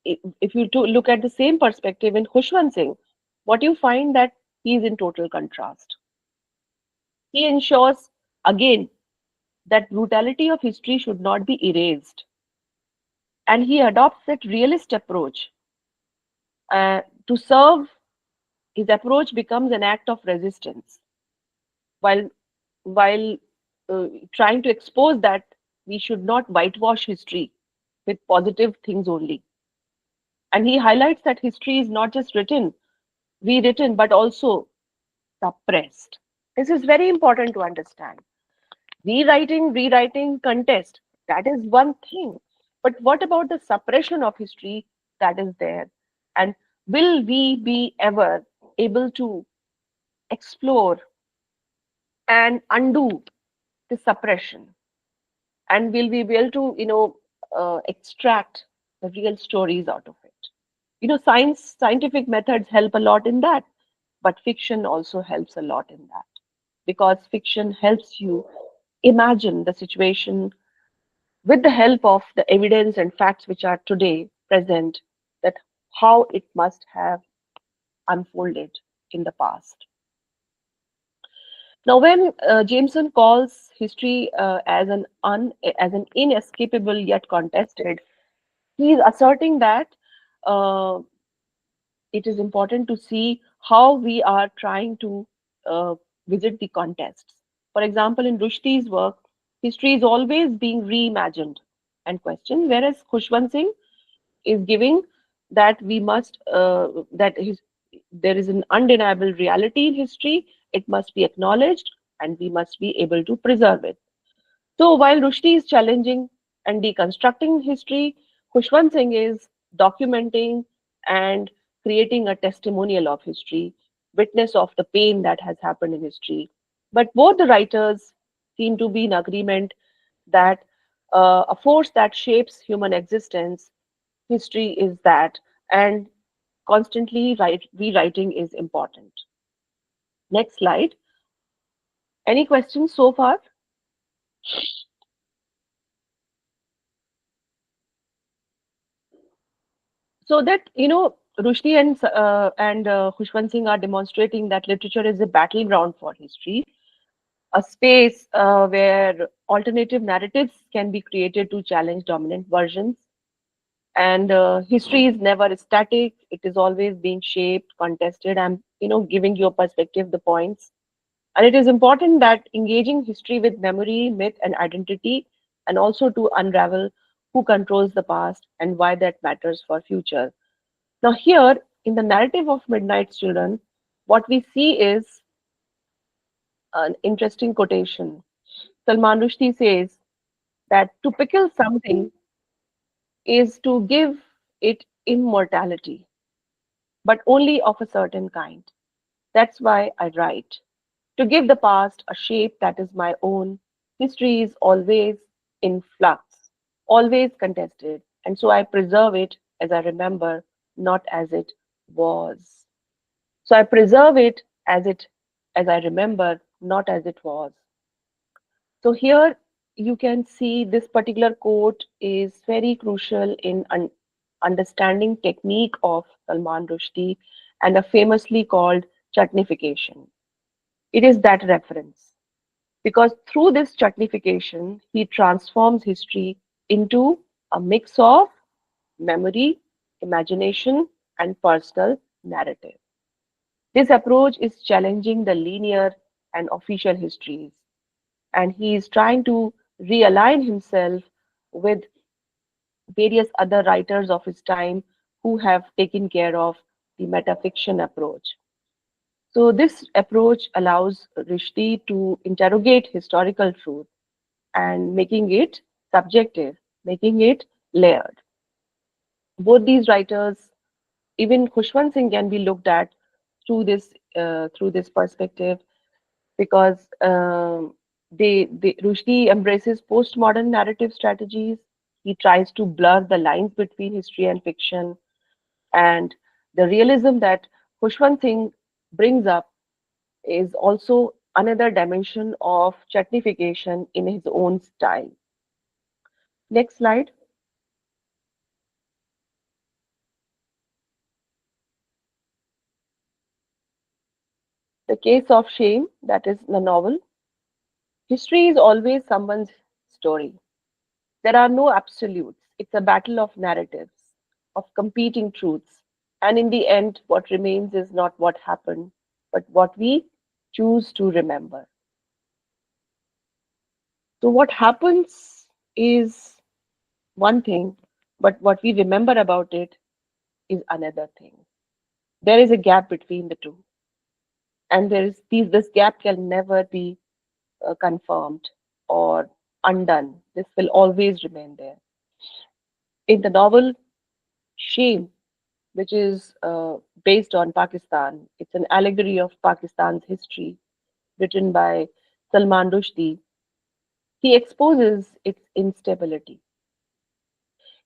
if you to look at the same perspective in Khushwant Singh, what you find that he is in total contrast. He ensures again that brutality of history should not be erased, and he adopts that realist approach. To serve, his approach becomes an act of resistance, while while trying to expose that we should not whitewash history with positive things only. And he highlights that history is not just rewritten, but also suppressed. This is very important to understand. Rewriting contest, that is one thing. But what about the suppression of history that is there? And will we be ever able to explore and undo the suppression? And will we be able to, extract the real stories out of it? Scientific methods help a lot in that, but fiction also helps a lot in that, because fiction helps you imagine the situation with the help of the evidence and facts which are today present, that how it must have unfolded in the past. Now, when Jameson calls history as an inescapable yet contested, he is asserting that uh, it is important to see how we are trying to uh, visit the contests. For example, in Rushdie's work, history is always being reimagined and questioned, whereas Khushwant Singh is giving that there is an undeniable reality in history. It must be acknowledged, and we must be able to preserve it. So while Rushdie is challenging and deconstructing history, Khushwant Singh is documenting and creating a testimonial of history, witness of the pain that has happened in history. But both the writers seem to be in agreement that a force that shapes human existence, history is that, and constantly rewriting is important. Next slide. Any questions so far? So that, Rushdie and Khushwant Singh are demonstrating that literature is a battleground for history, a space where alternative narratives can be created to challenge dominant versions. And history is never static; it is always being shaped, contested. I'm, giving your perspective the points. And it is important that engaging history with memory, myth, and identity, and also to unravel who controls the past and why that matters for future. Now, here in the narrative of Midnight's Children, what we see is an interesting quotation. Salman Rushdie says that to pickle something is to give it immortality, but only of a certain kind. That's why I write. To give the past a shape that is my own, history is always in flux, always contested, and so I preserve it as I remember, not as it was. So I preserve it as I remember, not as it was. So here you can see this particular quote is very crucial in understanding technique of Salman Rushdie and a famously called chutnification. It is that reference because through this chutnification, he transforms history into a mix of memory, imagination, and personal narrative. This approach is challenging the linear and official histories, and he is trying to realign himself with various other writers of his time who have taken care of the metafiction approach. So, this approach allows Rushdie to interrogate historical truth and making it subjective, making it layered. Both these writers, even Khushwant Singh, can be looked at through this perspective because Rushdie embraces postmodern narrative strategies. He tries to blur the lines between history and fiction, and the realism that Khushwant Singh brings up is also another dimension of chutnification in his own style. Next slide. The Case of Shame, that is the novel. History is always someone's story. There are no absolutes. It's a battle of narratives, of competing truths. And in the end, what remains is not what happened, but what we choose to remember. So, what happens is one thing, but what we remember about it is another thing. There is a gap between the two, and this gap can never be confirmed or undone. This will always remain there. In the novel Shame, which is based on Pakistan, it's an allegory of Pakistan's history written by Salman Rushdie. He exposes its instability.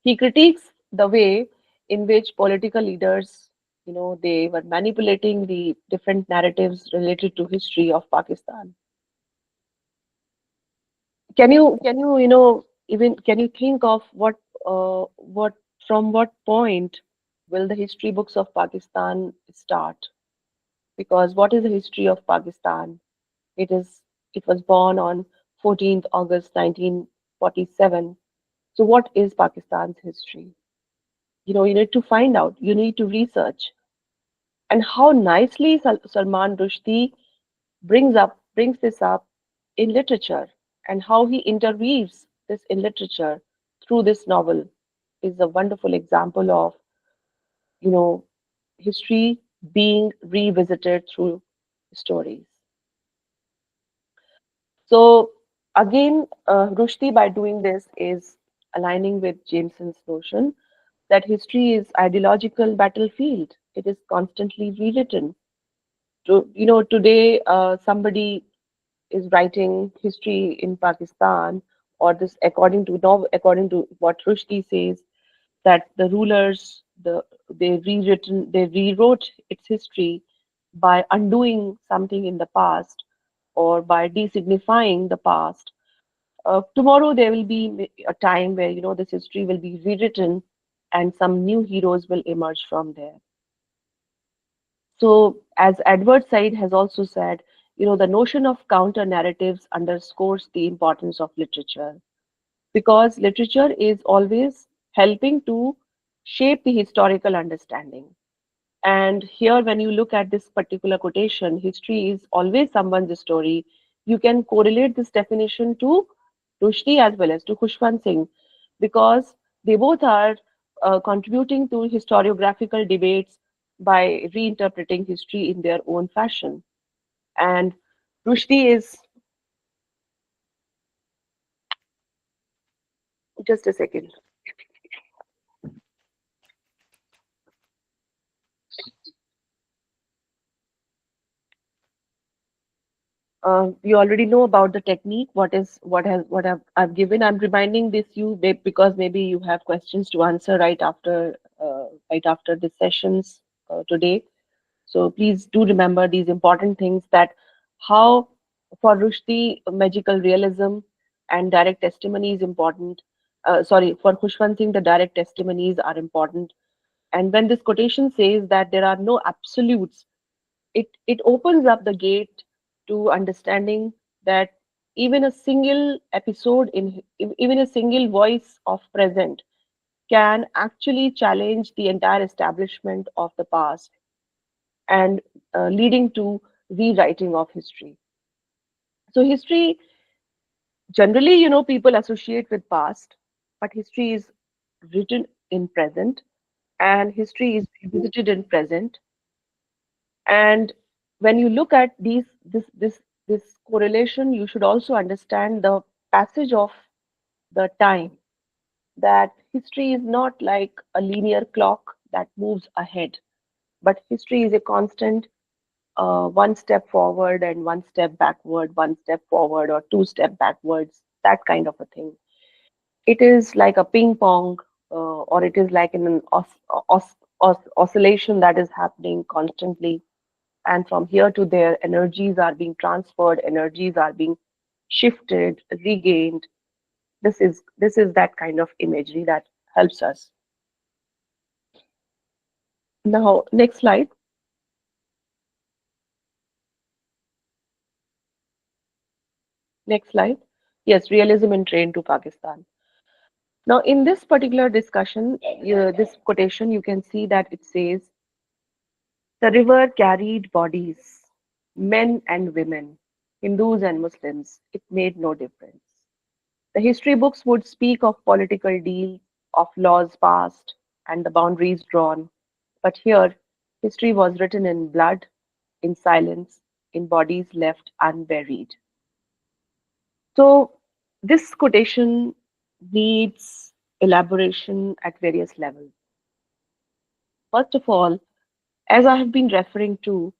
He critiques the way in which political leaders, they were manipulating the different narratives related to history of Pakistan. Can you even can you think of what from what point will the history books of Pakistan start? Because what is the history of Pakistan? It was born on 14th August 1947. So what is Pakistan's history? You need to find out. You need to research. And how nicely Salman Rushdie brings this up in literature, and how he interweaves this in literature through this novel is a wonderful example of you know history being revisited through stories. So again, Rushdie, by doing this, is aligning with Jameson's notion that history is ideological battlefield. It is constantly rewritten. Today somebody is writing history in Pakistan, or this according to what Rushdie says, that the rulers they rewrote its history by undoing something in the past, or by designifying the past. Tomorrow there will be a time where this history will be rewritten, and some new heroes will emerge from there. So, as Edward Said has also said, the notion of counter narratives underscores the importance of literature, because literature is always helping to shape the historical understanding. And here, when you look at this particular quotation, history is always someone's story. You can correlate this definition to Rushdie as well as to Khushwant Singh, because they both are contributing to historiographical debates by reinterpreting history in their own fashion. And Rushdie is, just a second. You already know about the technique. What I've given. I'm reminding this you because maybe you have questions to answer right after the sessions today. So please do remember these important things, that how for Rushdie magical realism and direct testimony is important. Sorry, for Khushwant Singh the direct testimonies are important. And when this quotation says that there are no absolutes, it opens up the gate to understanding that even a single episode in even a single voice of present can actually challenge the entire establishment of the past, and leading to rewriting of history. So history generally, people associate with past, but history is written in present, and history is revisited in present. And when you look at this correlation, you should also understand the passage of the time, that history is not like a linear clock that moves ahead, but history is a constant, one step forward and one step backward, one step forward or two step backwards, that kind of a thing. It is like a ping pong, or it is like in an oscillation that is happening constantly. And from here to there, energies are being transferred, energies are being shifted, regained. This is that kind of imagery that helps us. Now, next slide. Next slide. Yes, realism in train to Pakistan. Now, in this particular discussion, this quotation, you can see that it says, the river carried bodies, men and women, Hindus and Muslims. It made no difference. The history books would speak of political deals, of laws passed, and the boundaries drawn. But here, history was written in blood, in silence, in bodies left unburied. So, This quotation needs elaboration at various levels. First of all, as I have been referring to,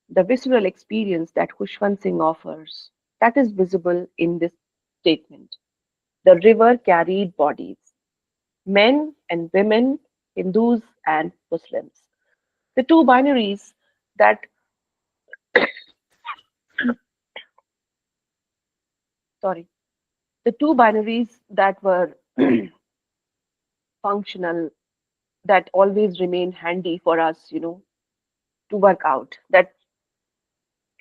the visceral experience that Khushwant Singh offers, that is visible in this statement. The river carried bodies, men and women, Hindus and Muslims. The two binaries that, sorry, the two binaries that were functional, that always remain handy for us, to work out. That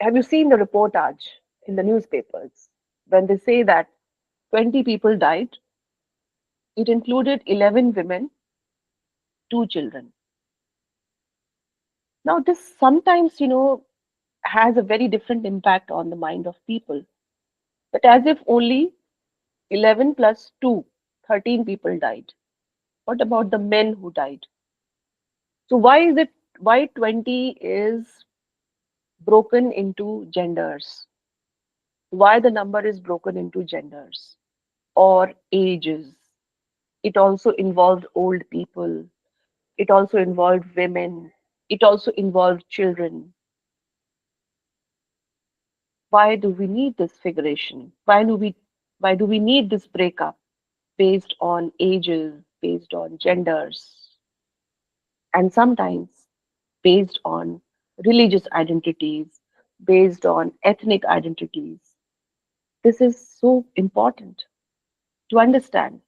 have you seen the reportage in the newspapers when they say that 20 people died? It included 11 women, two children. Now, this sometimes, has a very different impact on the mind of people. But as if only 11 plus 2, 13 people died. What about the men who died? So why 20 is broken into genders? Why the number is broken into genders or ages? It also involved old people. It also involved women. It also involved children. Why do we need this figuration? Why do we need this breakup based on ages, based on genders, and sometimes based on religious identities, based on ethnic identities? This is so important to understand.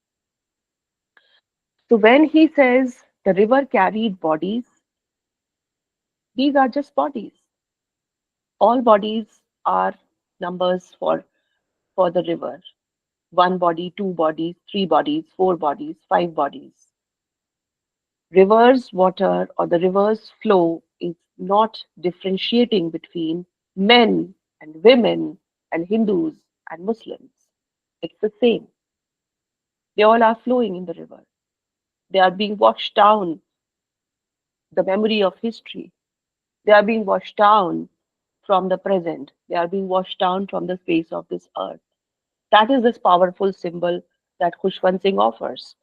So when he says the river carried bodies, these are just bodies. All bodies are numbers for the river. One body, two bodies, three bodies, four bodies, five bodies. Rivers water or the river's flow is not differentiating between men and women and Hindus and Muslims. It's the same. They all are flowing in the river. They are being washed down the memory of history. They are being washed down from the present. They are being washed down from the face of this earth. That is this powerful symbol that Khushwant Singh offers.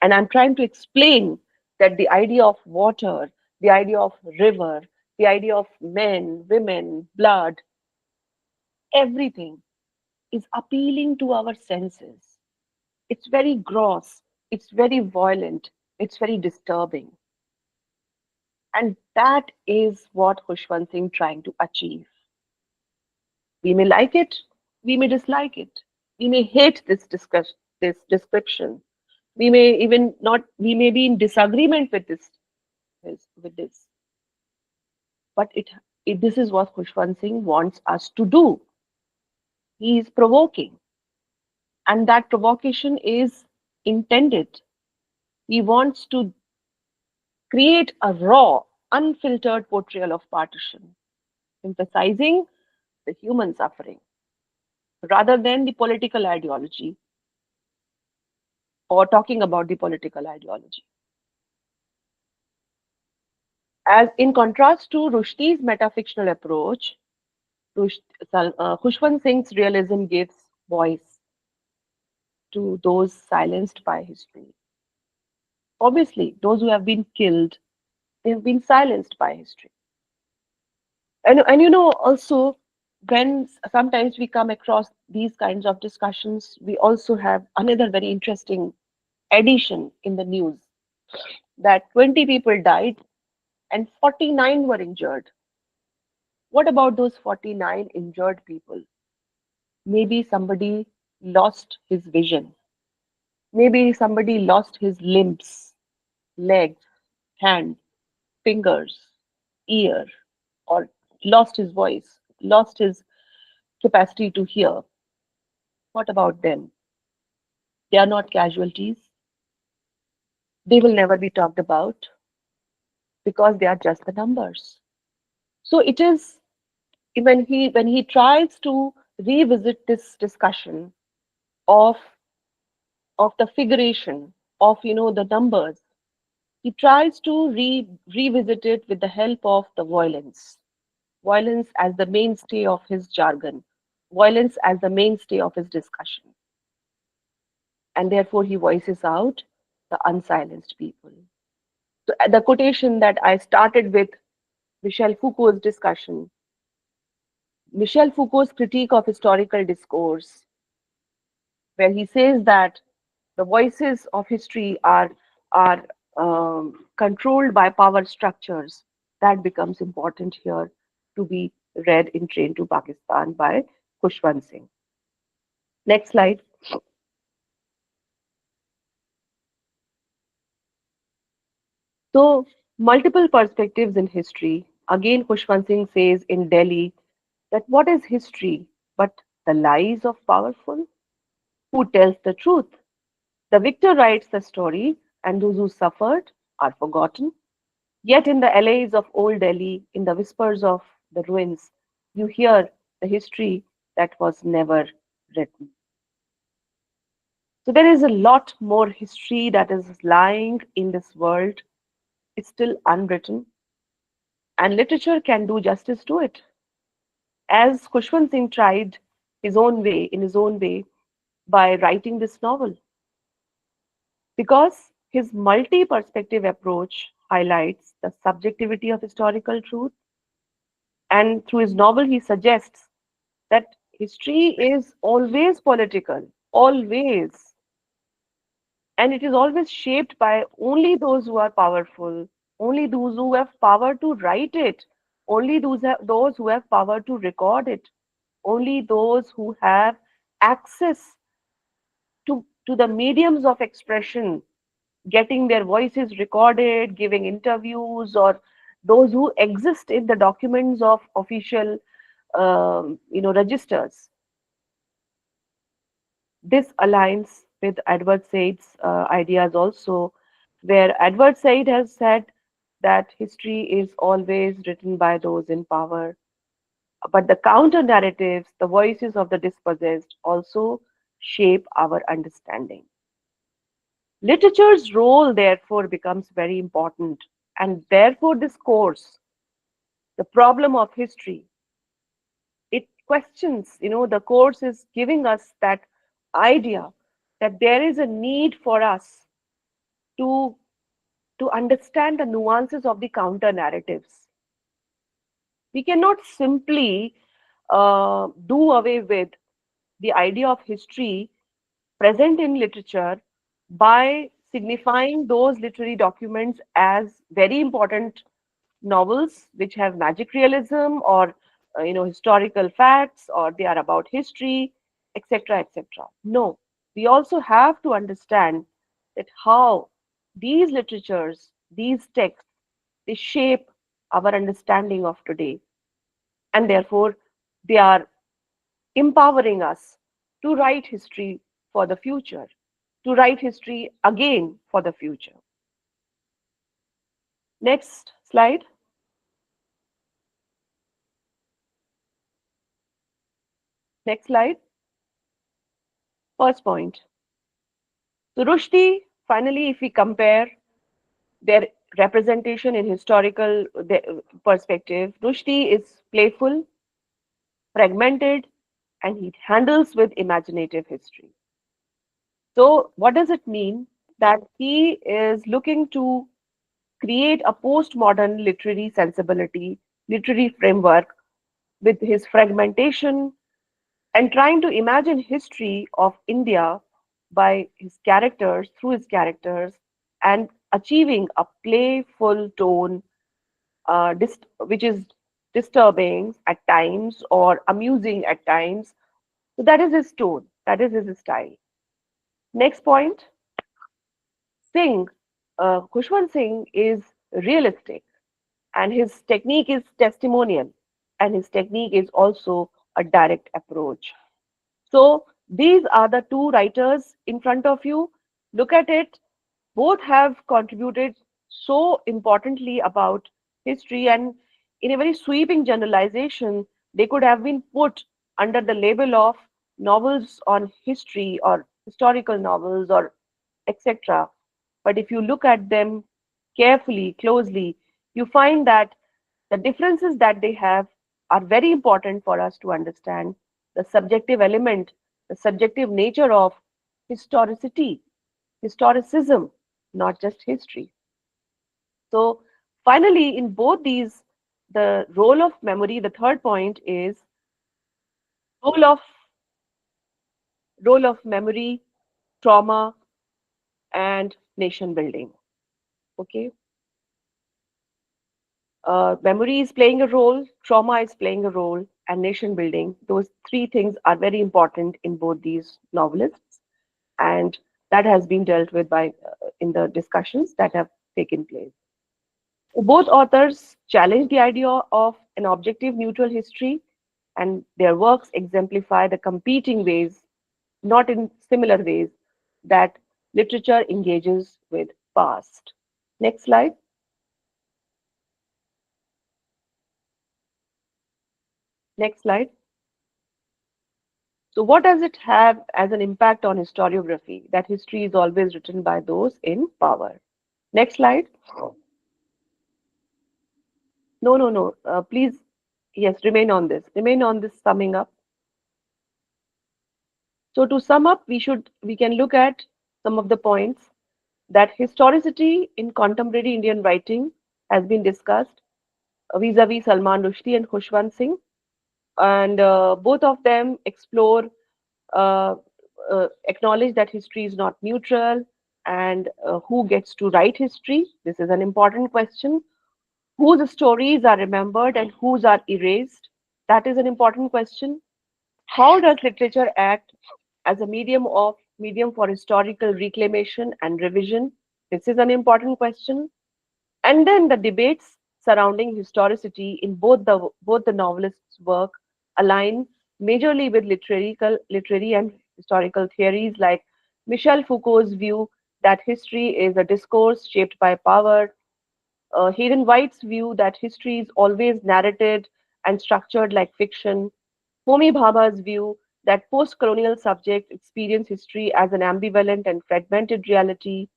And I'm trying to explain that the idea of water, the idea of river, the idea of men, women, blood, everything is appealing to our senses. It's very gross, it's very violent, it's very disturbing. And that is what Khushwant Singh trying to achieve. We may like it, we may dislike it, we may hate this description. We may even not, we may be in disagreement with this. But this is what Khushwant Singh wants us to do. He is provoking, and that provocation is intended. He wants to create a raw, unfiltered portrayal of partition, emphasizing the human suffering rather than the political ideology or talking about the political ideology. As in contrast to Rushdie's metafictional approach, Khushwant Singh's realism gives voice to those silenced by history. Obviously, those who have been killed, they have been silenced by history. And also, when sometimes we come across these kinds of discussions, we also have another very interesting addition in the news that 20 people died and 49 were injured. What about those 49 injured people? Maybe somebody lost his vision. Maybe somebody lost his limbs, legs, hand, fingers, ear, or lost his voice, lost his capacity to hear. What about them? They are not casualties. They will never be talked about because they are just the numbers. So it is when he tries to revisit this discussion of the figuration of the numbers, he tries to revisit it with the help of the violence as the mainstay of his jargon, violence as the mainstay of his discussion. and therefore he voices out the unsilenced people. So the quotation that I started with Michel Foucault's discussion, Michel Foucault's critique of historical discourse, where he says that the voices of history are controlled by power structures. That becomes important here to be read in Train to Pakistan by Khushwant Singh. Next slide. So, multiple perspectives in history. Again, Khushwant Singh says in Delhi that what is history but the lies of powerful? Who tells the truth? The victor writes the story, and those who suffered are forgotten. Yet in the allays of old Delhi, in the whispers of the ruins, you hear the history that was never written. So there is a lot more history that is lying in this world. It's still unwritten, and literature can do justice to it. As Khushwant Singh tried in his own way, by writing this novel, because his multi-perspective approach highlights the subjectivity of historical truth, and through his novel he suggests that history is always political, always, and it is always shaped by only those who are powerful, only those who have power to write it, only those who have power to record it, only those who have access to the mediums of expression, getting their voices recorded, giving interviews, or those who exist in the documents of official registers. This aligns with Edward Said's ideas also, where Edward Said has said that history is always written by those in power, but the counter narratives, the voices of the dispossessed, also shape our understanding. Literature's role, therefore, becomes very important, and therefore, this course, the problem of history, it questions, the course is giving us that idea that there is a need for us to, to understand the nuances of the counter narratives. We cannot simply do away with the idea of history present in literature by signifying those literary documents as very important novels which have magic realism or historical facts, or they are about history, etc., etc. No, we also have to understand that how these literatures, these texts, they shape our understanding of today, and therefore they are empowering us to write history for the future, to write history again for the future. Next slide. Next slide. First point. So Rushdie, finally, if we compare their representation in historical perspective, Rushdie is playful, fragmented, and he handles with imaginative history. So what does it mean? That he is looking to create a postmodern literary sensibility, literary framework with his fragmentation, and trying to imagine history of India by his characters, through his characters, and achieving a playful tone, which is disturbing at times or amusing at times. So that is his tone, that is his style. Next point, Singh, Khushwant Singh is realistic, and his technique is testimonial, and his technique is also a direct approach. So these are the two writers in front of you. Look at it. Both have contributed so importantly about history, and in a very sweeping generalization, they could have been put under the label of novels on history or historical novels or etc. But if you look at them carefully, closely, you find that the differences that they have are very important for us to understand the subjective element, the subjective nature of historicity, historicism, not just history. So finally, in both these, the role of memory, the third point is role of memory, trauma, and nation building. Okay, memory is playing a role, trauma is playing a role, and nation building. Those three things are very important in both these novelists, and that has been dealt with by in the discussions that have taken place. Both authors challenge the idea of an objective neutral history, and their works exemplify the competing ways, not in similar ways, that literature engages with past. Next slide. Next slide. So, what does it have as an impact on historiography? That history is always written by those in power. Next slide. No, no, no. Please, yes, remain on this. Remain on this summing up. So to sum up, we can look at some of the points that historicity in contemporary Indian writing has been discussed vis-a-vis Salman Rushdie and Khushwant Singh, and both of them explore, uh, acknowledge that history is not neutral, and who gets to write history. This is an important question. Whose stories are remembered and whose are erased? That is an important question. How does literature act as a medium for historical reclamation and revision? This is an important question. And then the debates surrounding historicity in both the novelists' work align majorly with literary and historical theories like Michel Foucault's view that history is a discourse shaped by power, Hayden White's view that history is always narrated and structured like fiction, Homi Bhabha's view that post-colonial subjects experience history as an ambivalent and fragmented reality.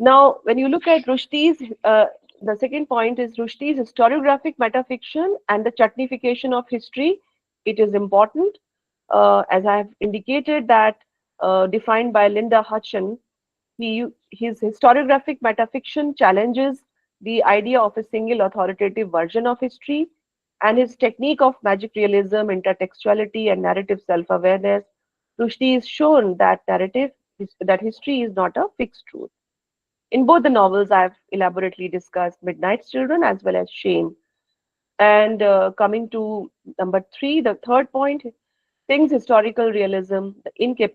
Now, when you look at the second point is Rushdie's historiographic metafiction and the chutnification of history. It is important, as I have indicated, that defined by Linda Hutcheon, his historiographic metafiction challenges the idea of a single authoritative version of history, and his technique of magic realism, intertextuality, and narrative self-awareness. Rushdie is shown that that history is not a fixed truth. In both the novels, I've elaborately discussed Midnight's Children as well as Shame. And coming to number three, the third point, Singh's historical realism, the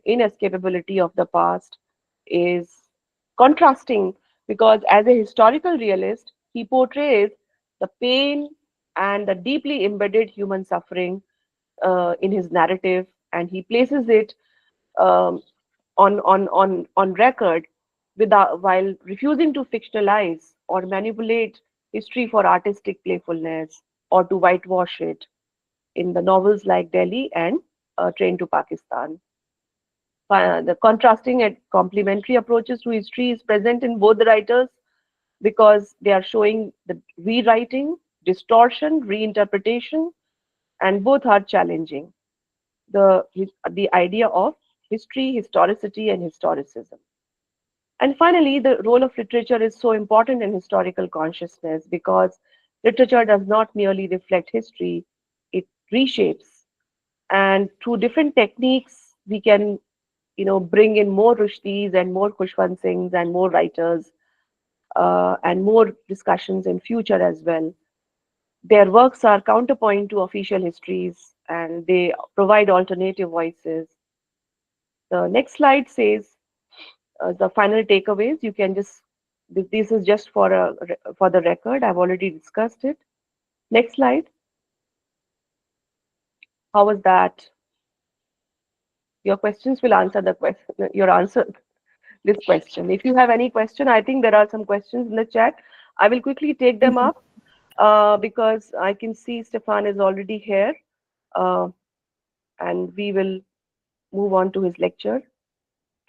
inescapability of the past, is contrasting because as a historical realist, he portrays the pain and the deeply embedded human suffering in his narrative, and he places it um, on record while refusing to fictionalize or manipulate history for artistic playfulness or to whitewash it in the novels like Delhi and Train to Pakistan. The contrasting and complementary approaches to history is present in both the writers because they are showing the rewriting, distortion, reinterpretation, and both are challenging the idea of history, historicity, and historicism. And finally, the role of literature is so important in historical consciousness because literature does not merely reflect history, it reshapes. And through different techniques, we can, bring in more Rushdies and more Khushwant Singhs and more writers and more discussions in future as well. Their works are counterpoint to official histories and they provide alternative voices. The next slide says the final takeaways. You can just this is just for the record. I've already discussed it. Next slide. How was that? Your questions will answer the question. Your answer this question. If you have any question, I think there are some questions in the chat. I will quickly take them Mhm. up because I can see Stefan is already here, uh, and we will move on to his lecture.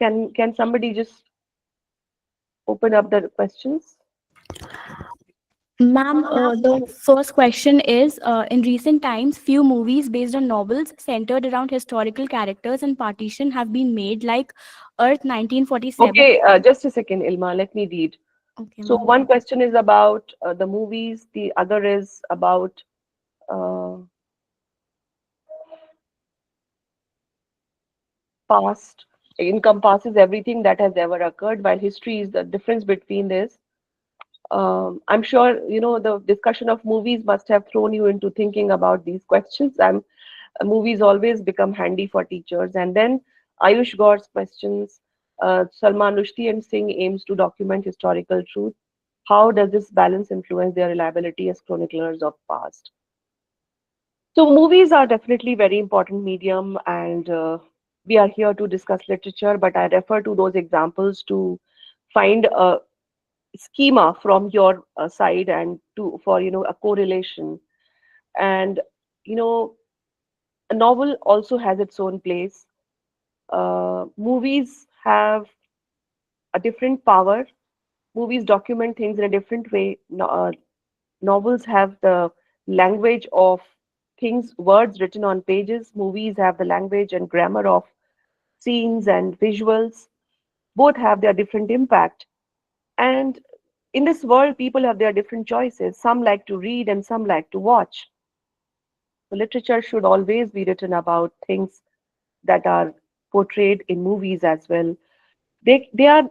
Can somebody just open up the questions? Ma'am, the first question is, in recent times, few movies based on novels centered around historical characters and partition have been made, like Earth 1947. Okay, just a second, Ilma. Let me read. Okay, So ma'am. one question is about the movies. The other is about uh, past. Encompasses everything that has ever occurred. While history is the difference between this. I'm sure you know the discussion of movies must have thrown you into thinking about these questions. Movies always become handy for teachers. And then Ayush Gaur's questions. Salman Rushdie and Singh aims to document historical truth. How does this balance influence their reliability as chroniclers of past? So movies are definitely very important medium, and we are here to discuss literature. But I refer to those examples to find a schema from your side and to for a correlation. And you know, a novel also has its own place. Movies have a different power. Movies document things in a different way. Novels have the language of things, words written on pages. Movies have the language and grammar of scenes and visuals. Both have their different impact. And in this world, people have their different choices. Some like to read and some like to watch. So literature should always be written about things that are portrayed in movies as well. They are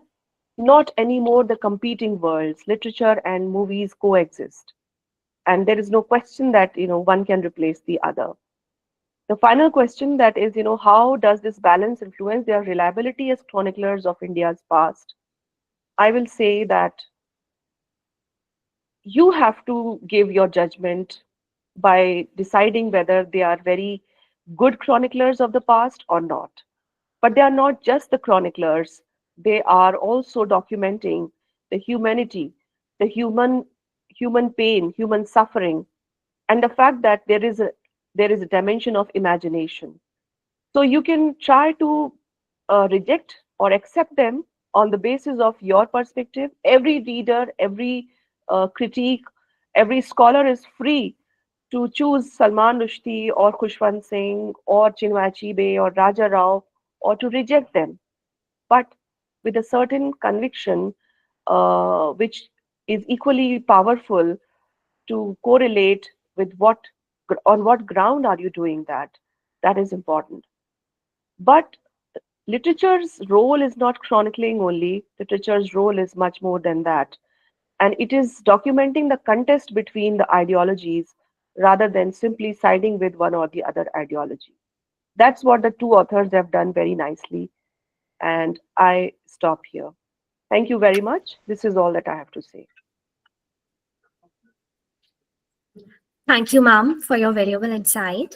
not anymore the competing worlds. Literature and movies coexist. And there is no question that one can replace the other. The final question that is, how does this balance influence their reliability as chroniclers of India's past? I will say that you have to give your judgment by deciding whether they are very good chroniclers of the past or not. But they are not just the chroniclers, they are also documenting the humanity, the human pain, human suffering, and the fact that there is a dimension of imagination. So you can try to reject or accept them on the basis of your perspective. Every reader, every critique, every scholar is free to choose Salman Rushdie or Khushwant Singh or Chinua Achebe or Raja Rao, or to reject them, but with a certain conviction, which is equally powerful to correlate with on what ground are you doing that. That is important. But literature's role is not chronicling only. Literature's role is much more than that. And it is documenting the contest between the ideologies rather than simply siding with one or the other ideology. That's what the two authors have done very nicely. And I stop here. Thank you very much. This is all that I have to say. Thank you, ma'am, for your valuable insight.